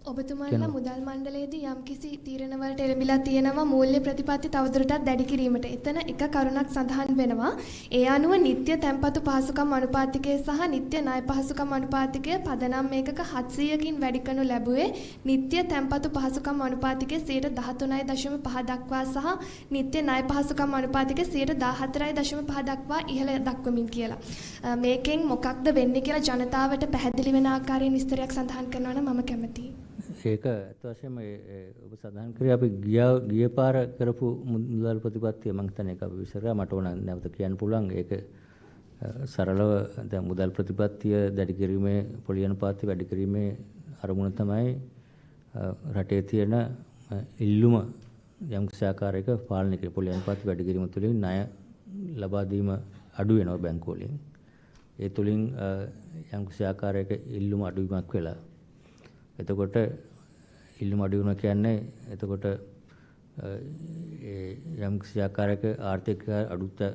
S13: ඔබතුමාලා මුදල් මණ්ඩලයේදී යම්කිසි තීරණවලට එළඹිලා තියෙනවා මූල්‍ය ප්‍රතිපත්ති තවදුරටත් දැඩි කිරීමට. එතන එක කරුණක් සඳහන් වෙනවා. ඒ අනුව නිත්‍ය තැන්පතු පහසුකම් අනුපාතිකය සහ නිත්‍ය ණය පහසුකම් අනුපාතිකය පදනම් මේකක 700කින් වැඩි කරනු ලැබුවේ නිත්‍ය තැන්පතු පහසුකම් අනුපාතිකය 13.5 දක්වා සහ නිත්‍ය ණය පහසුකම් අනුපාතිකය 14.5 දක්වා ඉහළ දක්වමින් කියලා. මේකෙන් මොකක්ද වෙන්නේ කියලා ජනතාවට පැහැදිලි වෙන ආකාරයෙන් විස්තරයක් සඳහන් කරනවා නම් මම කැමතියි.
S1: ඒක ඇත්ත වශයෙන්ම ඔබ සඳහන් කරේ අපි ගිය පාර කරපු මුදල් ප්‍රතිපත්තිය මම හිතන්නේ ඒක අපි විසරලා මට ඕන නැවත කියන්න පුළුවන්. ඒක සරලව දැන් මුදල් ප්‍රතිපත්තිය දැඩි කිරීමේ පොලි අනුපාතය වැඩි කිරීමේ අරමුණ තමයි රටේ තියෙන ඉල්ලුම යම් ආකාරයක පාලනය කිරීම පොලි අනුපාතය වැඩි කිරීම තුළින් ණය ලබා දීම අඩු වෙනවා බැංකු වලින්. ඒ තුළින් යම් ආකාරයක ඉල්ලුම අඩුවීමක් වෙලා එතකොට ඉල්ලුම අඩු වෙනවා කියන්නේ එතකොට යම් කිසි ආකාරයක ආර්ථික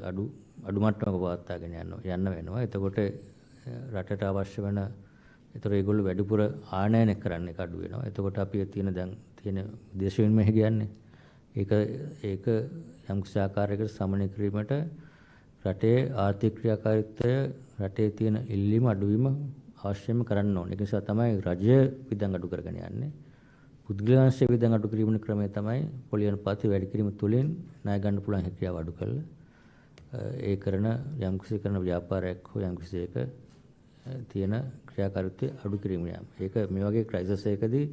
S1: අඩු මට්ටමක පවත්වාගෙන යන්න වෙනවා. එතකොට රටට අවශ්‍ය වෙන ඒතර ඒගොල්ලෝ වැඩිපුර ආනයනය කරන්න එක අඩු වෙනවා. එතකොට අපි තියෙන විදේශ විනිමය කියන්නේ ඒක යම් කිසි ආකාරයකට සමනය කිරීමට රටේ ආර්ථික ක්‍රියාකාරීත්වය රටේ තියෙන ඉල්ලීම අඩුවීම අවශ්‍යම කරන්න ඕනේ. ඒක නිසා තමයි රජය විදන් අඩු කරගෙන යන්නේ. පුද්ගලයන්ගේ විදන් අඩු කිරීම ක්‍රමය තමයි පොලි අනුපාතය වැඩි කිරීම තුළින් ණය ගන්න පුළුවන් හැකියාව අඩු කරලා ඒ කරන යම්කිසි කරන ව්‍යාපාරයක් හෝ යම්කිසි එක තියෙන ක්‍රියාකාරීත්වය අඩු කිරීම යාම. ඒක මේ වගේ ක්‍රයිසිස් එකකදී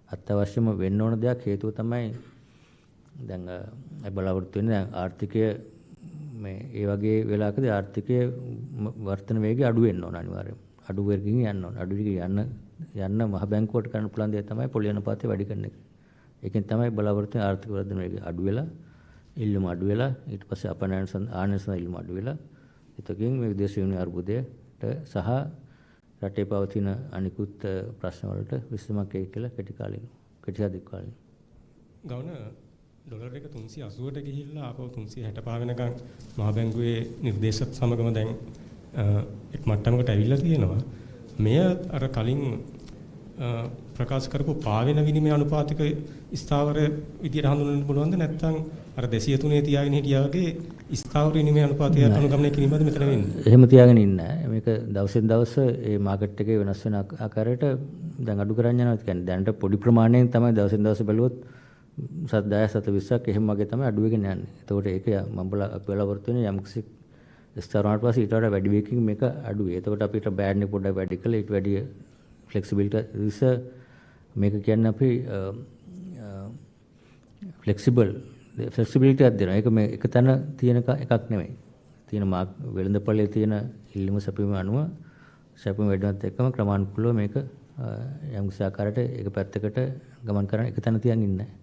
S1: අත්‍යවශ්‍යම වෙන්න ඕන දෙයක්. හේතුව තමයි දැන් බලාපොරොත්තු වෙන්නේ දැන් ආර්ථිකය මේ ඒ වගේ වෙලාවකදී ආර්ථිකයේ වර්තන වේගය අඩු වෙන්න ඕන අනිවාර්යයෙන්. අඩු වෙරකින් යන්න ඕන. අඩු යන්න මහ බැංකුවට කරන්න පුළුවන් දේ තමයි පොලි අනුපාතය වැඩි කරන එක. ඒකෙන් තමයි බලාපොරොත්තු වෙන ආර්ථික වර්ධන වේගය අඩු වෙලා ඉල්ලුම අඩු වෙලා ඊට පස්සේ ආනයන ඉල්ලුම අඩු වෙලා එතකින් මේ විදේශ විනිමය අර්බුදයට සහ රටේ පවතින අනිකුත් ප්‍රශ්න වලට විසඳුමක් එයි කියලා කෙටි දික් කාලින.
S14: ගවන ඩොලර් එක 380ට ගිහිල්ලා ආපහු 365 වෙනකන් මහ බැංකුවේ නිර්දේශත් සමගම දැන් එක් මට්ටමකට ඇවිල්ලා තියෙනවා. මෙය අර කලින් ප්‍රකාශ කරපු පාවෙන විනිමය අනුපාතික ස්ථාවර විදියට හඳුන්වන්න පුළුවන්ද නැත්නම් අර 203 තියාගෙන හිටියා වගේ ස්ථාවර විනිමය අනුපාතය අනුගමනය කිරීමද මෙතන වෙන්නේ?
S1: එහෙම තියාගෙන ඉන්නේ නැහැ. මේක දවසින් දවස මේ මාකට් එකේ වෙනස් වෙන ආකාරයට දැන් අඩු කරගෙන යනවා. ඒ කියන්නේ දැනට පොඩි ප්‍රමාණයෙන් තමයි දවසින් දවස බැලුවොත් 7,000-720ක් එහෙම වගේ තමයි අඩු වෙගෙන යන්නේ. එතකොට ඒක මම බලාපොරොත්තු වෙන්නේ යම්කිසි ස්ථාවර වුණාට පස්සේ ඊට වඩා වැඩි වේගකින් මේක අඩු වෙයි. එතකොට අපිට බෑඩ් එක පොඩ්ඩක් වැඩි කරලා ඊට වැඩි ෆ්ලෙක්සිබිලිටි මේක කියන්නේ අපි ෆ්ලෙක්සිබිලිටියක් දෙනවා. ඒක මේ එක තැන තියෙන එකක් නෙමෙයි. තියෙන වෙළඳපොලේ තියෙන ඉල්ලුම සැපීම අනුව සැපීම වැඩිවත් එක්කම ක්‍රමානුකූලව මේක යම්කිසි ආකාරයකට එක පැත්තකට ගමන් කරන එක තැන තියන් ඉන්නේ නැහැ.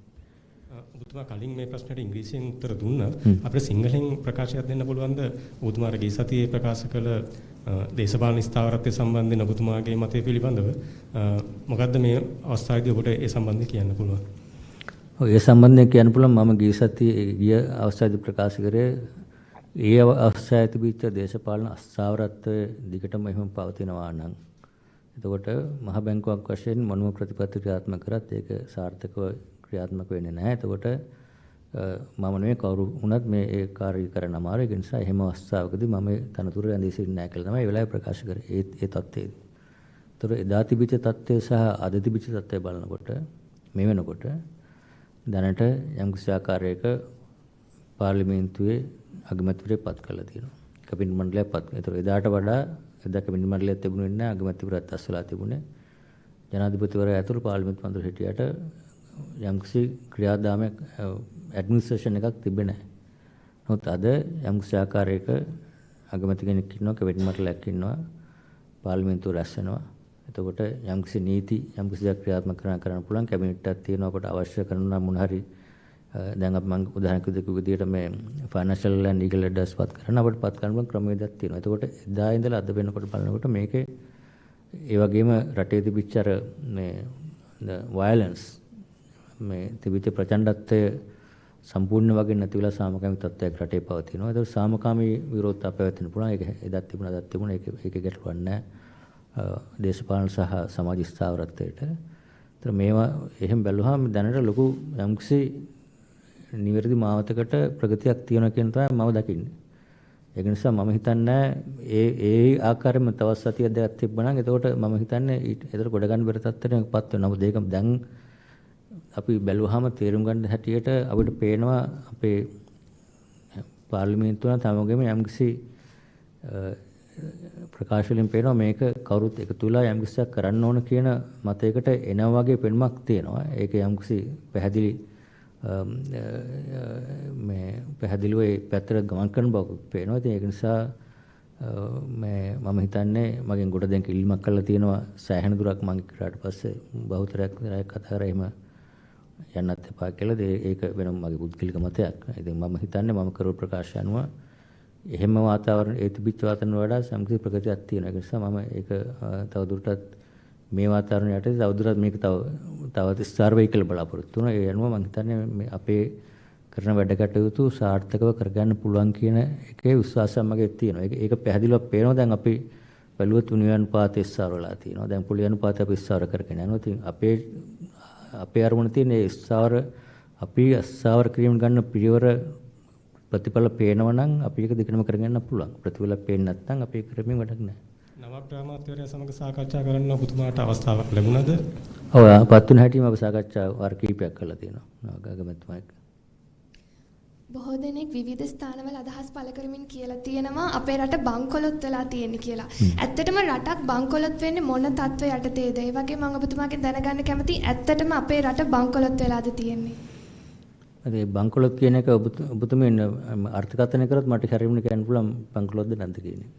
S14: ඔබතුමා කලින් මේ ප්‍රශ්නට ඉංග්‍රීසියෙන් උත්තර දුන්නා. අපිට සිංහලෙන් ප්‍රකාශයක් දෙන්න පුළුවන්ද? ඔබතුමාට ගිය සතියේ ප්‍රකාශ කළ දේශපාලන ස්ථාවරත්වය සම්බන්ධයෙන් ඔබතුමාගේ මතය පිළිබඳව මොකද්ද මේ අවස්ථාවේදී ඔබට ඒ සම්බන්ධයෙන් කියන්න පුළුවන්?
S1: ඔව් ඒ සම්බන්ධයෙන් කියන්න පුළුවන් මම ගිය සතියේ ගිය අවස්ථාවේදී ප්‍රකාශ කරේ ඒ අවස්ථාවේ තිබිච්ච දේශපාලන අස්ථාවරත්වය දිගටම එහෙම පවතිනවා නම් එතකොට මහ බැංකුවක් වශයෙන් මොනම ප්‍රතිපත්ති ක්‍රියාත්මක කරත් ඒක සාර්ථකව ක්‍රියාත්මක වෙන්නේ නැහැ. එතකොට මම නෙවෙයි කවුරු වුණත් මේ ඒ කාර්යය කරන්න අමාරුයි. ඒ නිසා එහෙම අවස්ථාවකදී මම තනතුර රැඳී සිටින්නේ නැහැ කියලා තමයි ඒ වෙලාවේ ප්‍රකාශ කරේ. ඒ තත්ත්වයේදී. ඒතර එදා තිබිච්ච තත්ත්වය සහ අද තිබිච්ච තත්ත්වය බලනකොට මේ වෙනකොට දැනට යම්කිසි ආකාරයක පාර්ලිමේන්තුවේ අගමැතිවරයෙක් පත් කරලා තියෙනවා. කැබිනට් මණ්ඩලයක් පත්. ඒතර එදාට වඩා එදා කැබිනට් මණ්ඩලයක් තිබුණේ නැහැ. අගමැතිවරයෙක් අස්වලා තිබුණේ. ජනාධිපතිවරයා ඇතුළු පාර්ලිමේන්තු මන්ත්‍රී හිටියට යම්කිසි ක්‍රියාදාමයක් ඇඩ්මිනිස්ට්‍රේෂන් එකක් තිබෙන්නේ නැහැ. නමුත් අද යම්කිසි ආකාරයක අගමැති කෙනෙක් ඉන්නවා, කැබිනට් මණ්ඩලයක් ඉන්නවා, පාර්ලිමේන්තුව රැස් වෙනවා. එතකොට යම්කිසි නීති යම්කිසි දෙයක් ක්‍රියාත්මක කරන්න පුළුවන් කැබිනට් එකක් තියෙනවා. අපට අවශ්‍ය කරන මොන හරි දැන් අපි මම උදාහරණයක් විදිහට මේ ෆයිනෑන්ෂල් ඇන්ඩ් ලීගල් ඇඩ්වයිස් පත් කරන අපිට පත් කරන්න පුළුවන් ක්‍රමවේදයක් තියෙනවා. එතකොට එදා ඉඳලා අද වෙනකොට බලනකොට මේකේ ඒ වගේම රටේ තිබිච්ච අර මේ වයලන්ස් මේ තිබිච්ච ප්‍රචණ්ඩත්වය සම්පූර්ණ වගේ නැති වෙලා සාමකාමී තත්ත්වයක් රටේ පවතිනවා. ඒක සාමකාමී විරෝධතා පැවැත්වෙන්න පුළුවන්. ඒක එදත් තිබුණා අදත් තිබුණා. ඒක ගැටලුවක් නැහැ. දේශපාලන සහ සමාජ ස්ථාවරත්වයට. ඒතර මේවා එහෙම බැලුවාම දැනට ලොකු යම්කිසි නිවැරදි මාවතකට ප්‍රගතියක් තියෙනවා කියන තමයි මම දකින්නේ. ඒක නිසා මම හිතන්නේ ඒ ආකාරයෙන්ම තවත් සතියක් දෙකක් තිබ්බනම් එතකොට මම හිතන්නේ ඒතර ගොඩ ගන්න බැරි තත්ත්වයකටපත් වෙනවා. මොකද ඒක දැන් අපි බැලුවාම තේරුම් ගන්න හැටියට අපිට පේනවා අපේ පාර්ලිමේන්තුව තමගේම යම්කිසි ප්‍රකාශ වලින් පේනවා මේක කවුරුත් එකතු වෙලා යම්කිසියක් කරන්න ඕන කියන මතයකට එනවා වගේ පෙනුමක් තියෙනවා. ඒක යම්කිසි පැහැදිලි මේ පැහැදිලිව ඒ පැත්තට ගමන් කරන බව පේනවා. ඉතින් ඒක නිසා මේ මම හිතන්නේ මගෙන් ගොඩ දෙනෙක් ඉල්ලීමක් කරලා තියෙනවා සෑහෙන දුරක් මම කරාට පස්සේ බහුතරයක් කතා කරා එහෙම යන්නත් එපා කියලා. ඒක වෙනම මගේ පුද්ගලික මතයක්. ඉතින් මම හිතන්නේ මම කරපු ප්‍රකාශය අනුව එහෙම වාතාවරණ ඒ තිබිච්ච වාතාවරණ වඩා සම්පූර්ණ ප්‍රගතියක් තියෙනවා. ඒ නිසා මම ඒක තවදුරටත් මේ වාතාවරණය යටතේ තවදුරටත් මේක තව විස්තර වෙයි කියලා බලාපොරොත්තු වෙනවා. ඒ අනුව මම හිතන්නේ මේ අපේ කරන වැඩ කටයුතු සාර්ථකව කරගන්න පුළුවන් කියන එකේ විශ්වාසයක් මගේ තියෙනවා. ඒක පැහැදිලිව පේනවා. දැන් අපි බැලුවොත් උනියන් පාතේ ඉස්සාරවලා තියෙනවා. දැන් පුලියන් පාතේ අපි ඉස්සාර කරගෙන යනවා. ඉතින් අපේ අරමුණ තියෙන ඒ ඉස්සාර අපි අස්සාවර කිරීම ගන්න පියවර ප්‍රතිඵල පේනවා නම් අපි ඒක දිගටම කරගෙන යන්න පුළුවන්. ප්‍රතිඵල පේන්නේ නැත්නම් අපි කරමින් වැඩක් නැහැ.
S14: නවක් ග්‍රාමාත්‍යවරයා සමග සාකච්ඡා කරන්න ඔබතුමාට අවස්ථාවක් ලැබුණාද?
S1: ඔව් පත් වෙන හැටිම අපි සාකච්ඡා වාර කිහිපයක් කළා තියෙනවා ගාගමැතිතුමා එක්ක.
S13: බොහෝ දෙනෙක් විවිධ ස්ථානවල අදහස් පළ කරමින් කියලා තියෙනවා අපේ රට බංකොලොත් වෙලා තියෙන්නේ කියලා. ඇත්තටම රටක් බංකොලොත් වෙන්නේ මොන තත්ත්වය යටතේද? ඒ වගේ මම ඔබතුමාගෙන් දැනගන්න කැමතියි ඇත්තටම අපේ රට බංකොලොත් වෙලාද තියෙන්නේ?
S1: ඒ බංකොලොත් කියන එක ඔබතුමෙන් අර්ථකථනය කරොත් මට හරියටම කියන්න පුළුවන් බංකොලොත්ද නැද්ද කියන එක.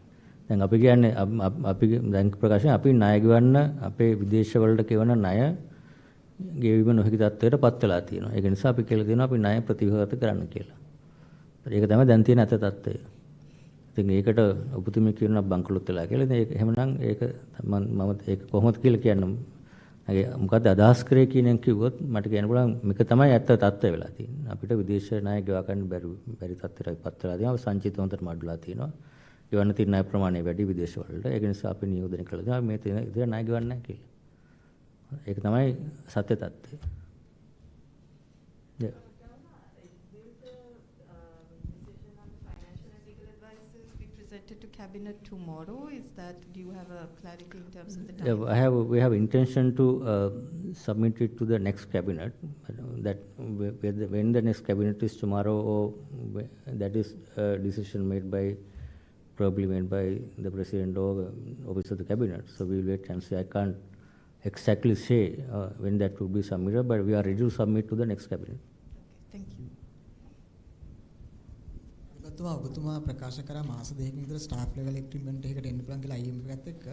S1: දැන් අපි කියන්නේ අපි දැන් ප්‍රකාශන අපි ණය ගෙවන්න අපේ විදේශ වලට ගෙවන ණය ගෙවීම නොහැකි තත්ත්වයට පත් වෙලා තියෙනවා. ඒක නිසා අපි කියලා දෙනවා අපි ණය ප්‍රතිඝාත කරන්න කියලා. ඒක තමයි දැන් තියෙන අත තත්ත්වය. ඉතින් ඒකට ඔබතුමී කියනවා බංකොලොත් වෙලා කියලා. ඉතින් ඒක එහෙමනම් ඒක මම ඒක කොහොමද කියලා කියන්න මොකද්ද අදහස් කරේ කියන එක කිව්වොත් මට කියන්න පුළුවන් මේක තමයි ඇත්ත තත්ත්වය වෙලා තියෙන්නේ. අපිට විදේශ ණය ගෙවා ගන්න බැරි තත්ත්වයකට පත් වෙලා තියෙනවා. සංචිත හොඳට මඩලා තියෙනවා. ගෙවන්න තියෙන ණය ප්‍රමාණය වැඩි විදේශ වලට. ඒක නිසා අපි නියෝජනය කළා තියෙනවා මේ තියෙන ඉතින් ණය ගෙවන්නේ නැහැ කියලා. ඒක තමයි සත්‍ය තත්ත්වය.
S7: To cabinet tomorrow, is that, do you have a clarity in terms of the time?
S1: Yeah, we have intention to submit it to the next cabinet. That when the next cabinet is tomorrow, or that is a decision probably made by the president or office of the cabinet. So we will wait and see. I can't exactly say when that will be submitted, but we are ready to submit to the next cabinet.
S7: Thank you.
S12: ඔබතුමා ප්‍රකාශ කරා මාස දෙකකින් විතර staff level increment එකකට එන්න පුළුවන් කියලා IMF එකත් එක්ක.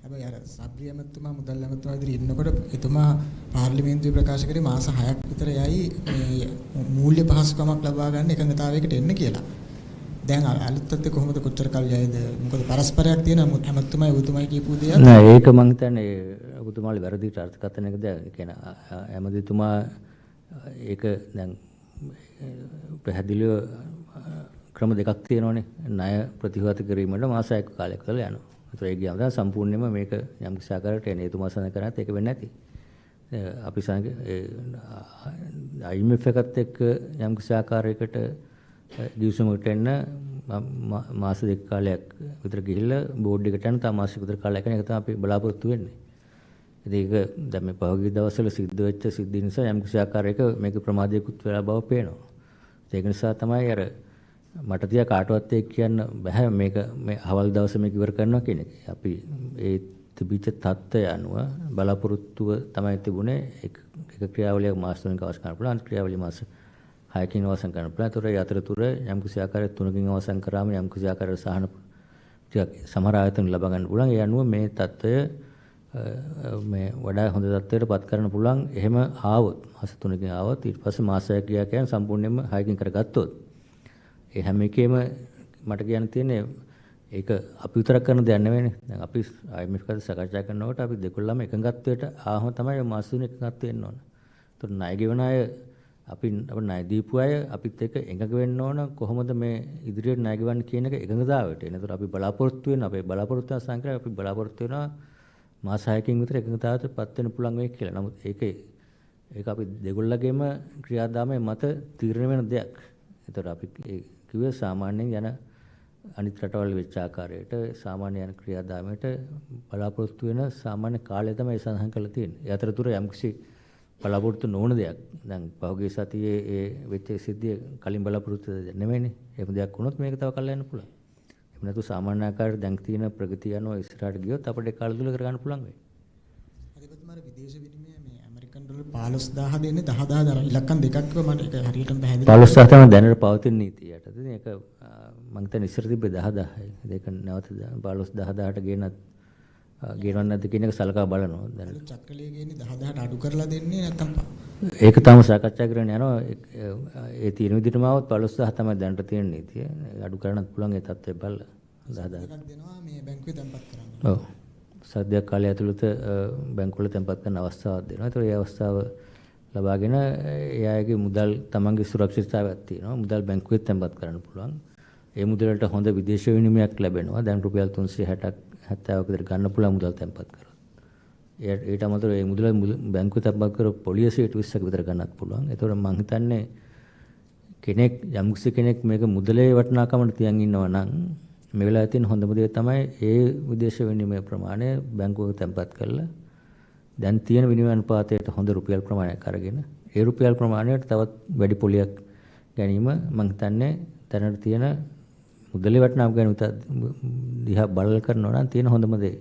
S12: හැබැයි අර සබ්‍රි ඇමතුමා මුදල් ඇමතුමා ඉදිරියේ ඉන්නකොට එතුමා පාර්ලිමේන්තුවේ ප්‍රකාශ කරේ මාස 6ක් විතර යයි මේ මූල්‍ය පහසුකමක් ලබා ගන්න එකඟතාවයකට එන්න කියලා. දැන් අලුත් තත්ත්වය කොහොමද කොච්චර කල් යයිද? මොකද පරස්පරයක් තියෙන ඇමතුමයි ඔබතුමයි කියපු දේ.
S1: නෑ ඒක මම හිතන්නේ ඔබතුමාගේ වැරදිට අර්ථකථනයකද කියන්නේ ඇමතිතුමා ඒක දැන් පැහැදිලිව ක්‍රම දෙකක් තියෙනවානේ. ණය ප්‍රතිඝාත කිරීමට මාස 1ක කාලයක් කරලා යනවා. ඒතර ඒ ගියාම තමයි සම්පූර්ණයෙන්ම මේක යම් කිසි ආකාරයකට එන්නේ. එතුමා සඳහන් කරාත් ඒක වෙන්නේ නැති. අපි IMF එකත් එක්ක යම් කිසි ආකාරයකට දිවිසුමකට එන්න මාස දෙක කාලයක් විතර ගිහිල්ලා බෝඩ් එකට යන තව මාසෙක විතර කාලයක් යන එක තමයි අපි බලාපොරොත්තු වෙන්නේ. ඉතින් ඒක දැන් මේ පහුගිය දවස්වල සිද්ධ වෙච්ච සිද්ධි නිසා යම් කිසි ආකාරයක මේක ප්‍රමාදයකුත් වෙලා බව පේනවා. ඒක නිසා තමයි අර මට තියා කාටවත් එක්ක කියන්න බෑ මේක මේ අවල් දවසේ මේක ඉවර කරනවා කියන එක. අපි ඒ තිබිච්ච තත්ත්වය අනුව බලාපොරොත්තුව තමයි තිබුණේ එක ක්‍රියාවලියක් මාස 3ක අවසන් කරන්න පුළුවන්. ක්‍රියාවලිය මාස 6කින් අවසන් කරන්න පුළුවන්. ඒතර ඒ අතරතුර යම් කිසි ආකාරයක 3කින් අවසන් කරාම යම් කිසි ආකාරයක සහන ටිකක් සමහර ආයතන ලබා ගන්න පුළුවන්. ඒ අනුව මේ තත්ත්වය මේ වඩා හොඳ තත්ත්වයකට පත් කරන්න පුළුවන්. එහෙම ආවොත් මාස 3කින් ආවොත් ඊට පස්සේ මාසයක් ගියා කියන්නේ සම්පූර්ණයෙන්ම 6කින් කරගත්තොත් ඒ හැම එකේම මට කියන්න තියෙන්නේ ඒක අපි විතරක් කරන දෙයක් නෙවෙයිනේ. දැන් අපි IMF එකට සාකච්ඡා කරනකොට අපි දෙකොල්ලම එකඟත්වයට ආවම තමයි මාස 3 එකඟත්වය එන්න ඕන. ඒතකොට ණය ගෙවන අය අපි ණය දීපු අය අපිත් එක්ක එකඟ වෙන්න ඕන කොහොමද මේ ඉදිරියට ණය ගෙවන්න කියන එක එකඟතාවයට එන. ඒතකොට අපි බලාපොරොත්තු වෙන අපේ බලාපොරොත්තු සංකල්ප අපි බලාපොරොත්තු වෙනවා මාස 6කින් විතර එකඟතාවයට පත් වෙන්න පුළුවන් වෙයි කියලා. නමුත් ඒක අපි දෙකොල්ලගේම ක්‍රියාදාමයේ මත තීරණය වෙන දෙයක්. ඒතකොට අපි කිව්වේ සාමාන්‍යයෙන් යන අනිත් රටවල් වෙච්ච ආකාරයට සාමාන්‍ය යන ක්‍රියාදාමයට බලාපොරොත්තු වෙන සාමාන්‍ය කාලය තමයි සඳහන් කරලා තියෙන්නේ. ඒ අතරතුර යම්කිසි බලාපොරොත්තු නොවන දෙයක්. දැන් පහුගිය සතියේ ඒ වෙච්ච සිද්ධිය කලින් බලාපොරොත්තු නෙමෙයිනේ. එහෙම දෙයක් වුණොත් මේක තව කල් යන්න පුළුවන්. එහෙම නැතු සාමාන්‍ය ආකාරයට දැන් තියෙන ප්‍රගතිය අනුව ඉස්සරහට ගියොත් අපිට කාල තුල කරගන්න පුළුවන් වෙයි.
S12: අධිපතිතුමාගේ විදේශ විනිමය මේ ඇමරිකන් ඩොලර් 15000 දෙන්නේ 10000 දර ඉලක්කම් දෙකක්ව මට ඒක හරියටම පැහැදිලි
S1: 15000 තමයි දැනට පවතින නීතිය යටතේ. ඒක මම හිතන්නේ ඉස්සර තිබ්බේ 10000යි. ඒක නැවත 15000ට ගේනවද නැද්ද කියන එක සලකා බලනවා දැනට.
S12: චක්‍රලයේ ගේන්නේ 10000ට අඩු කරලා දෙන්නේ නැත්නම්
S1: ඒක තමයි සාකච්ඡා කරගෙන යනවා. ඒ තියෙන විදිහටම આવොත් 15000 තමයි දැනට තියෙන නීතිය. අඩු කරන්නත් පුළුවන් ඒ තත්ත්වය බලලා 10000.
S12: එකක් දෙනවා මේ බැංකුවේ තැන්පත් කරන්න.
S1: ඔව්. සද්දයක් කාලය ඇතුළත බැංකුවල තැන්පත් කරන අවස්ථාවක් දෙනවා. ඒතකොට ඒ අවස්ථාව ලබාගෙන ඒ අයගේ මුදල් තමන්ගේ සුරක්ෂිතතාවයක් තියෙනවා. මුදල් බැංකුවේ තැන්පත් කරන්න පුළුවන්. ඒ මුදලට හොඳ විදේශ විනිමයක් ලැබෙනවා. දැන් රුපියල් 360ක් 70ක විතර ගන්න පුළුවන් මුදල් තැන්පත් කරොත්. ඊට අමතරව මේ මුදල බැංකුවේ තැන්පත් කරොත් පොලිසිය 20ක විතර ගන්නත් පුළුවන්. ඒතකොට මම හිතන්නේ යම්කිසි කෙනෙක් මේක මුදලේ වටිනාකමට තියන් ඉන්නවා නම් මේ වෙලාවේ තියෙන හොඳම දේ තමයි ඒ විදේශ විනිමය ප්‍රමාණය බැංකුවක තැන්පත් කරලා දැන් තියෙන විනිමය අනුපාතයට හොඳ රුපියල් ප්‍රමාණයක් අරගෙන ඒ රුපියල් ප්‍රමාණයට තවත් වැඩි පොලියක් ගැනීම මම හිතන්නේ දැනට තියෙන මුදලේ වටිනාකම ගැන දිහා බලලා කරනවා නම් තියෙන හොඳම දේ.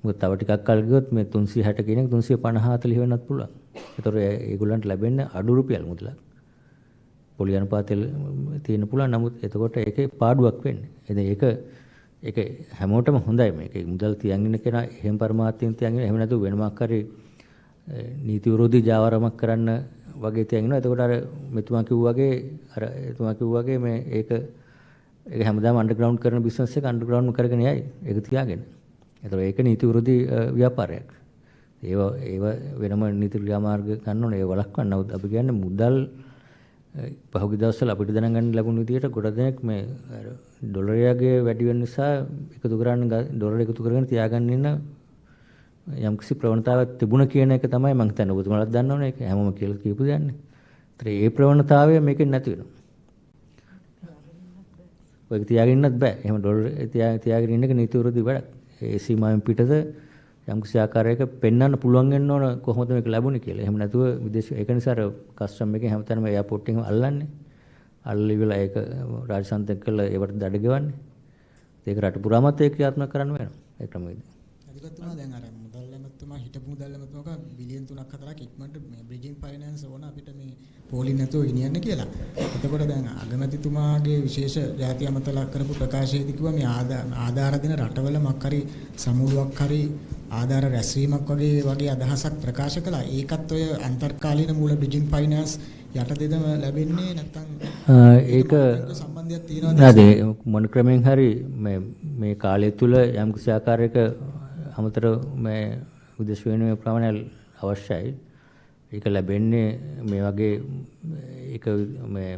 S1: මොකද තව ටිකක් කල් ගියොත් මේ 360 කියන එක 350 40 වෙන්නත් පුළුවන්. ඒතකොට ඒගොල්ලන්ට ලැබෙන්නේ අඩු රුපියල් මුදලක්. පොලි අනුපාතය තියෙන පුළුවන්. නමුත් එතකොට ඒකේ පාඩුවක් වෙන්නේ. ඉතින් ඒක හැමෝටම හොඳයි මේක. මුදල් තියන් ඉන්න කෙනා එහෙම පරමාර්ථයෙන් තියන් ඉන්න. එහෙම නැතුව වෙනමක් හරි නීති විරෝධී ජාවාරමක් කරන්න වගේ තියන් ඉන්නවා. එතකොට අර මෙතුමා කිව්වා වගේ මේ ඒක හැමදාම අන්ඩර්ග්‍රවුන්ඩ් කරන බිස්නස් එක අන්ඩර්ග්‍රවුන්ඩ් කරගෙන යයි. ඒක තියාගෙන. ඒතකොට ඒක නීති විරෝධී ව්‍යාපාරයක්. ඒව වෙනම නීති ක්‍රියාමාර්ග ගන්න ඕනේ. ඒ වළක්වන්න. නමුත් අපි කියන්නේ මුදල් පහුගිය දවස්වල අපිට දැනගන්න ලැබුණු විදිහට ගොඩ දෙනෙක් මේ ඩොලරයගේ වැඩි වෙන නිසා ඩොලර් එකතු කරගෙන තියාගන්න ඉන්න යම්කිසි ප්‍රවණතාවක් තිබුණ කියන එක තමයි මම හිතන්නේ. ඔබතුමාලත් දන්නවනේ ඒක හැමෝම කියලා කියපු දෙයක්. ඒ ප්‍රවණතාවය මේකෙන් නැති වෙනවා. ඔයක තියාගෙන ඉන්නත් බෑ. එහෙම ඩොලර් තියාගෙන ඉන්න එක නීති විරෝධී වැඩක්. ඒ සීමාවෙන් පිටත යම්කිසි ආකාරයක පෙන්වන්න පුළුවන් වෙන්න ඕන කොහොමද මේක ලැබුණේ කියලා. එහෙම නැතුව විදේශ ඒක නිසා අර කස්ටම් එකෙන් හැමතැනම එයාපෝට් එකෙන් අල්ලන්නේ. අල්ලලා ඉවරලා ඒක රාජසන්තක කරලා ඒවට දඩ ගෙවන්නේ. ඒක රට පුරාමත් ඒක ක්‍රියාත්මක කරන්න වෙනවා. ඒ ක්‍රමයේදී.
S12: අධිපතිතුමා දැන් අර මුදල් ඇමතුමා හිටපු මුදල් ඇමතුමා බිලියන් 3ක් 4ක් ඉක්මනට මේ බ්‍රිජින් ෆයිනෑන්ස් ඕන අපිට මේ පොලින් නැතුව ගෙනියන්න කියලා. එතකොට දැන් අගමැතිතුමාගේ විශේෂ ජාති අමතලා කරපු ප්‍රකාශයේදී කිව්වා මේ ආධාර දෙන රටවල මක් හරි සමුළුවක් හරි ආධාර රැස්වීමක් වගේ අදහසක් ප්‍රකාශ කළා. ඒකත් ඔය අන්තර්කාලීන මූල බ්‍රිජින් ෆයිනෑන්ස් යටතේදම ලැබෙන්නේ නැත්නම්
S1: ඒක
S12: සම්බන්ධයක් තියෙනවද?
S1: නේද මොන ක්‍රමෙන් හරි මේ කාලය තුල යම් කිසි ආකාරයක අමතර මේ විදේශ විනිමය ප්‍රමාණය අවශ්‍යයි. ඒක ලැබෙන්නේ මේ වගේ ඒක මේ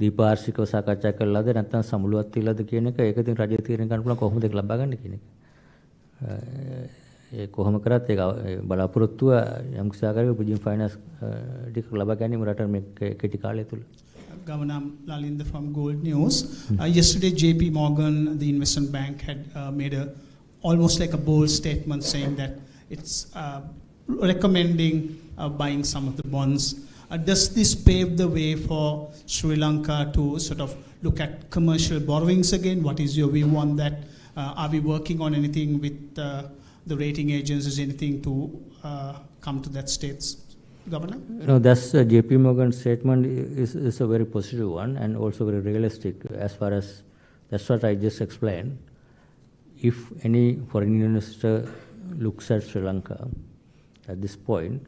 S1: දීපාර්ශිකව සාකච්ඡා කළාද නැත්නම් සමුළුවක් තියලාද කියන එක ඒක ඉතින් රජය තීරණය කරන්න පුළුවන් කොහොමද ඒක ලබා ගන්න කියන එක. ඒ කොහොම කරත් ඒක බලාපොරොත්තුව යම් කිසි ආකාරයක බ්‍රිජින් ෆයිනෑන්ස් ටික ලබා ගැනීම රට මේ කෙටි කාලය තුල.
S15: Governor Lalinda from Gold News. Yesterday, JP Morgan, the investment bank, had made almost like a bold statement saying that it's recommending buying some of the bonds. Does this pave the way for Sri Lanka to sort of look at commercial borrowings again? What is your view on that? Are we working on anything with the rating agencies, anything to come to that state? Governor?
S1: No, that's JP Morgan's statement is a very positive one and also very realistic as far as that's what I just explained. If any foreign investor looks at Sri Lanka at this point,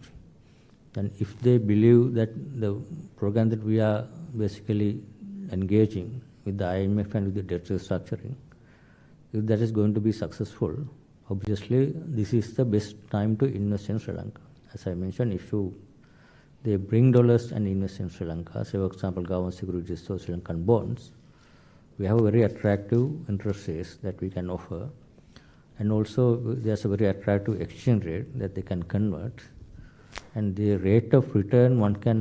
S1: then if they believe that the program that we are basically engaging with the IMF and with the debt restructuring, if that is going to be successful, obviously this is the best time to invest in Sri Lanka. As I mentioned, if they bring dollars and invest in Sri Lanka, say for example government securities or Sri Lankan bonds, we have a very attractive interest rates that we can offer, and also there's a very attractive exchange rate that they can convert, and the rate of return one can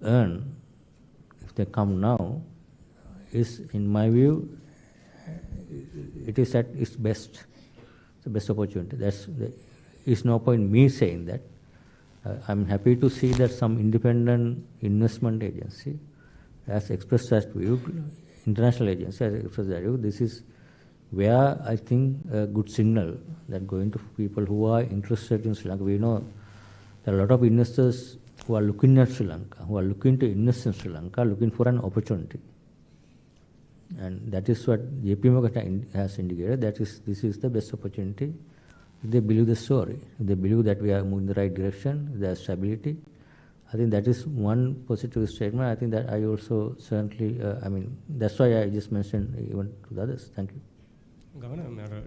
S1: earn if they come now is, in my view, it is at its best. It's the best opportunity. There's no point me saying that. I'm happy to see that some independent investment agency has expressed that view, international agency has expressed that view. This is where I think a good signal that going to people who are interested in Sri Lanka. We know there are a lot of investors who are looking at Sri Lanka, who are looking to invest in Sri Lanka, looking for an opportunity. And that is what JP Morgan has indicated, this is the best opportunity. If they believe the story, if they believe that we are moving in the right direction, there's stability, I think that is one positive statement. I think that I also certainly, that's why I just mentioned even to the others. Thank you.
S14: Governor,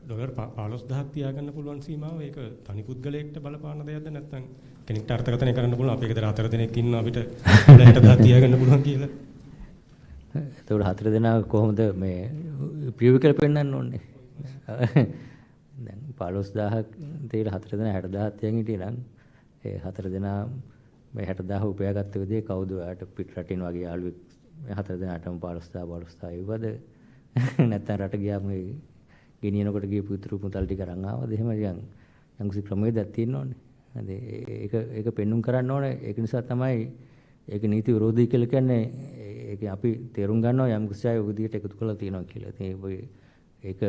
S14: dollar 15000ක් තියාගන්න පුළුවන් සීමාව ඒක තනි පුද්ගලයෙක්ට බලපාන දෙයක්ද නැත්නම් කෙනෙක්ට අර්ථකථනය කරන්න පුළුවන් අපි ගෙදර 4 දෙනෙක් ඉන්නවා අපිට 60000ක් තියාගන්න පුළුවන් කියලා.
S1: එතකොට 4 දෙනා කොහොමද මේ ප්‍රියුව කියලා පෙන්නන්න ඕනේ. දැන් 15000ක් තේර 4 දෙනා 60000ක් තියන් හිටියේ නම් ඒ 4 දෙනා මේ 60000 උපයාගත්ත විදිහේ කවුද ඔයාලට පිට රටින් වගේ යාළුවෙක් මේ 4 දෙනාටම 15000 ඉවද නැත්නම් රට ගියාම ගෙනියනකොට ගියපු ඉතුරු මුදල් ටික අරන් ආවද එහෙම යම්කිසි ක්‍රමයකට තියෙනවනේ. හරි ඒක පෙන්눔 කරන්න ඕනේ. ඒක නිසා තමයි ඒක නීති විරෝධී කියලා කියන්නේ. ඒක අපි තේරුම් ගන්නවා යම්කිසි අය ඔය විදිහට එකතු කරලා තියෙනවා කියලා. ඉතින් ඒක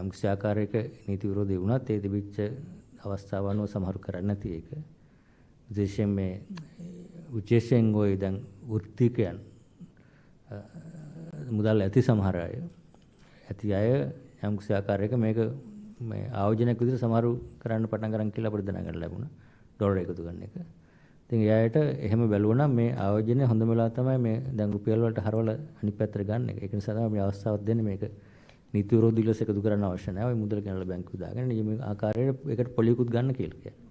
S1: යම්කිසි ආකාරයක නීති විරෝධී වුණත් ඒ තිබිච්ච අවස්ථාව අනුව සමහරු කරන්නේ නැති ඒක. විශේෂයෙන් මේ විශේෂයෙන් ඔය දැන් වෘත්තිකයන් මුදල් ඇති සමහර අය ඇති අය යම්කිසි ආකාරයක මේක මේ ආයෝජනයක් විදිහට සමහරු කරන්න පටන් ගන්න කියලා අපිට දැනගන්න ලැබුණා. ඩොලර් එකතු කරන එක. ඉතින් එයාට එහෙම බැලුවා නම් මේ ආයෝජනය හොඳම වෙලාව තමයි මේ දැන් රුපියල් වලට හරවලා අනිත් පැත්තට ගන්න එක. ඒක නිසා තමයි මේ අවස්ථාවක් දෙන්නේ මේක නීති විරෝධී ලෙස එකතු කරන්න අවශ්‍ය නැහැ. ඔය මුදල් ගෙනල්ලා බැංකුවේ දාගෙන මේ ආකාරයට ඒකට පොලියකුත් ගන්න කියලා කියන්නේ.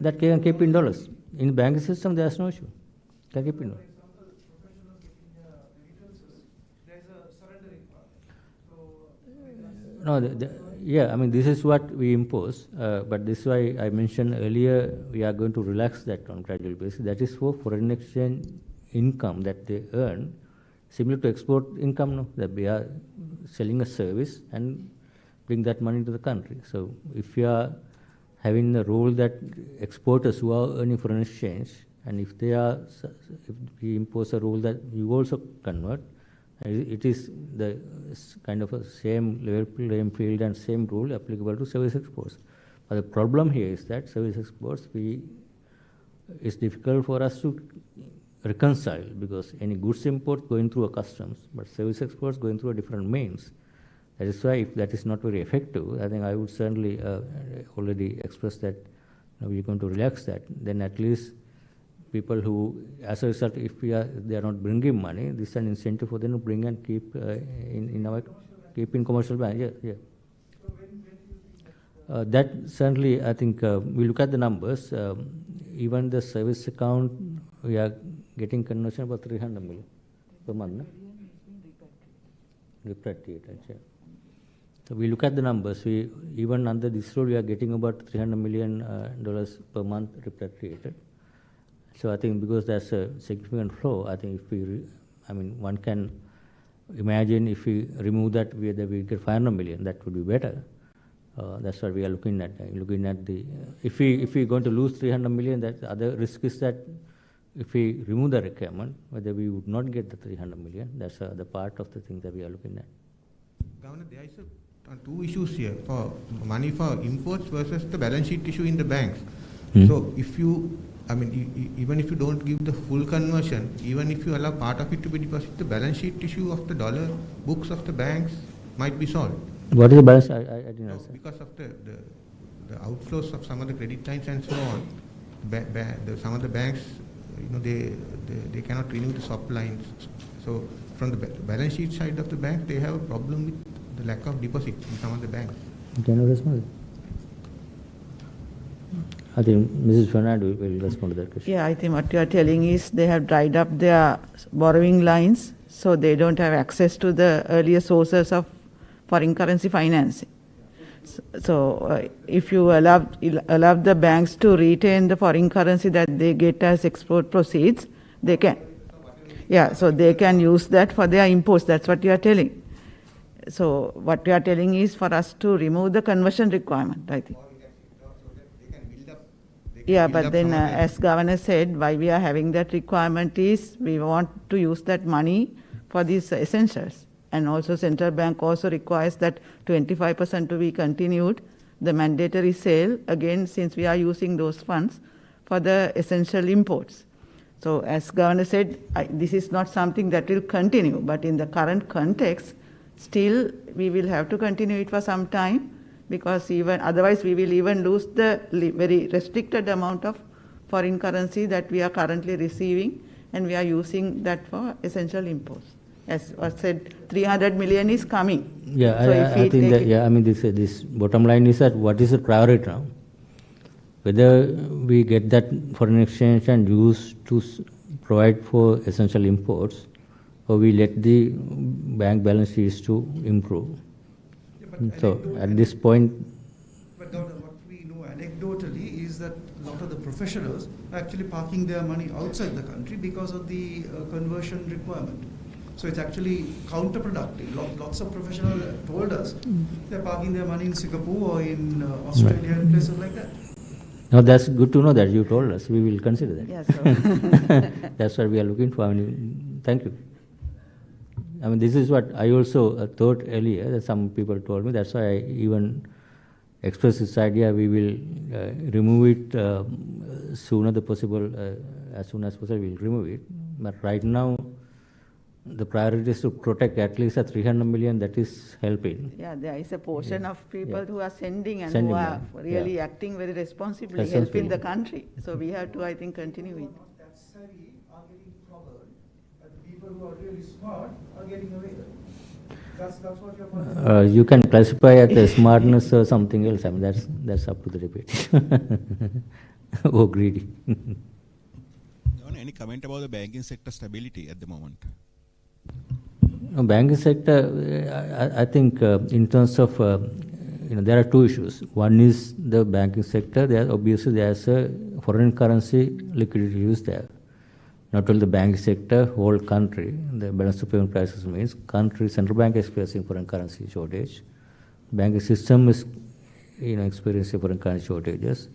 S1: That can keep in dollars. In banking system there's no issue. Can keep in dollars. No, yeah, I mean, this is what we impose, but this is why I mentioned earlier we are going to relax that on gradual basis. That is for foreign exchange income that they earn, similar to export income, no? That we are selling a service and bring that money to the country. So if you are having the rule that exporters who are earning foreign exchange, and if we impose a rule that you also convert, it is the kind of a same level playing field and same rule applicable to service exports. But the problem here is that service exports, it's difficult for us to reconcile because any goods import going through a customs, but service exports going through a different means. That is why if that is not very effective, I think I would certainly already express that we are going to relax that. Then at least people who, as a result, if they are not bringing money, this is an incentive for them to bring and keep keep in commercial bank. Yeah. That certainly, I think we look at the numbers. Even the service account, we are getting conversion about 300 million per month. Repatriated. Yeah. So we look at the numbers. Even under this rule, we are getting about $300 million per month repatriated. So I think because that's a significant flow, I think if one can imagine if we remove that, we get 500 million. That would be better. That's what we are looking at. If we going to lose 300 million, that other risk is that if we remove the requirement, whether we would not get the 300 million. That's the part of the thing that we are looking at.
S10: Governor, there is two issues here for money for imports versus the balance sheet issue in the banks. So if you, even if you don't give the full conversion, even if you allow part of it to be deposited, the balance sheet issue of the dollar books of the banks might be solved.
S1: What is the balance? I didn't understand.
S10: Because of the outflows of some of the credit lines and so on, some of the banks, they cannot renew the swap lines. So from the balance sheet side of the bank, they have a problem with the lack of deposit in some of the banks.
S1: Can you respond? I think Mrs. Fernando will respond to that question.
S16: Yeah, I think what you are telling is they have dried up their borrowing lines, so they don't have access to the earlier sources of foreign currency financing. So if you allow the banks to retain the foreign currency that they get as export proceeds, they can. Yeah, so they can use that for their imports. That's what you are telling. So what you are telling is for us to remove the conversion requirement, I think. Yeah, but then as Governor said, why we are having that requirement is we want to use that money for these essentials. And also central bank also requires that 25% to be continued, the mandatory sale, again, since we are using those funds for the essential imports. So as Governor said, this is not something that will continue, but in the current context, still we will have to continue it for some time, because even otherwise we will even lose the very restricted amount of foreign currency that we are currently receiving, and we are using that for essential imports. As was said, 300 million is coming.
S1: Yeah,
S16: so
S1: I think that, this bottom line is that what is the priority now? Whether we get that foreign exchange and use to provide for essential imports, or we let the bank balance sheets to improve. So at this point,
S11: But Governor, what we know anecdotally is that a lot of the professionals are actually parking their money outside the country because of the conversion requirement. So it's actually counterproductive. Lots of professionals told us they're parking their money in Singapore or in Australia and places like that.
S1: No, that's good to know that you told us. We will consider that.
S16: Yes, sir.
S1: That's what we are looking for. I mean, thank you. I mean, this is what I also thought earlier, that some people told me. That's why I even expressed this idea. We will remove it sooner the possible, as soon as possible we'll remove it. But right now, the priority is to protect at least a 300 million that is helping.
S16: Yeah, there is a portion of people who are sending and
S1: Sending
S16: who are
S1: money.
S16: really acting very responsibly, helping the country. So we have to, I think, continue it.
S11: That savvy are getting covered, and the people who are really smart are getting away. That's what your point.
S1: You can classify it as smartness or something else. I mean, that's up to the debate. Oh, greedy.
S17: Any comment about the banking sector stability at the moment?
S1: Banking sector, I think in terms of, there are two issues. One is the banking sector. Obviously there's a foreign currency liquidity use there. Not only the banking sector, whole country. The balance of payment crisis means country, central bank is facing foreign currency shortage. Banking system is, experiencing foreign currency shortages.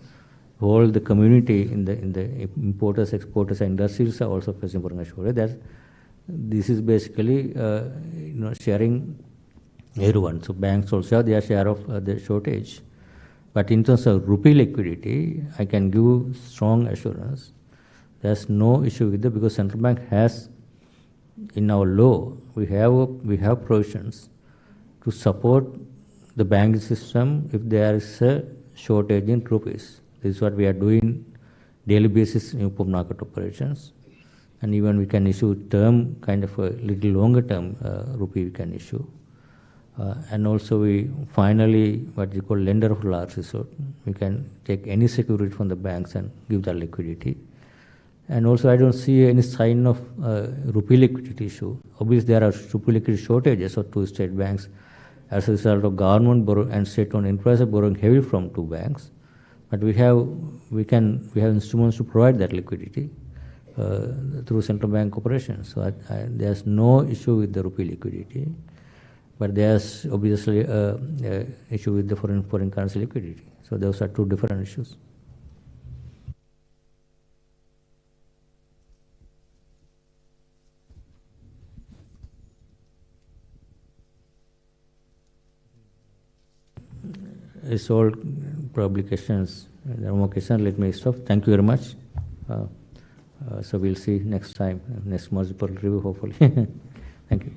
S1: Whole the community in the importers, exporters, and industries are also facing foreign currency shortage. This is basically, sharing everyone. So banks also have their share of the shortage. But in terms of rupee liquidity, I can give strong assurance. There's no issue with it because central bank has, in our law, we have provisions to support the banking system if there is a shortage in rupees. This is what we are doing daily basis in open market operations. And even we can issue term, kind of a little longer term rupee we can issue. And also we finally, what you call lender of last resort. We can take any security from the banks and give that liquidity. And also I don't see any sign of rupee liquidity issue. Obviously there are rupee liquidity shortages of two state banks as a result of government borrow and state-owned enterprises borrowing heavily from two banks. But we have instruments to provide that liquidity through central bank operations. So there's no issue with the rupee liquidity, but there's obviously an issue with the foreign currency liquidity. So those are two different issues. It's all probably questions. There are more questions. Let me stop. Thank you very much. So we'll see next time, next multiple review, hopefully. Thank you.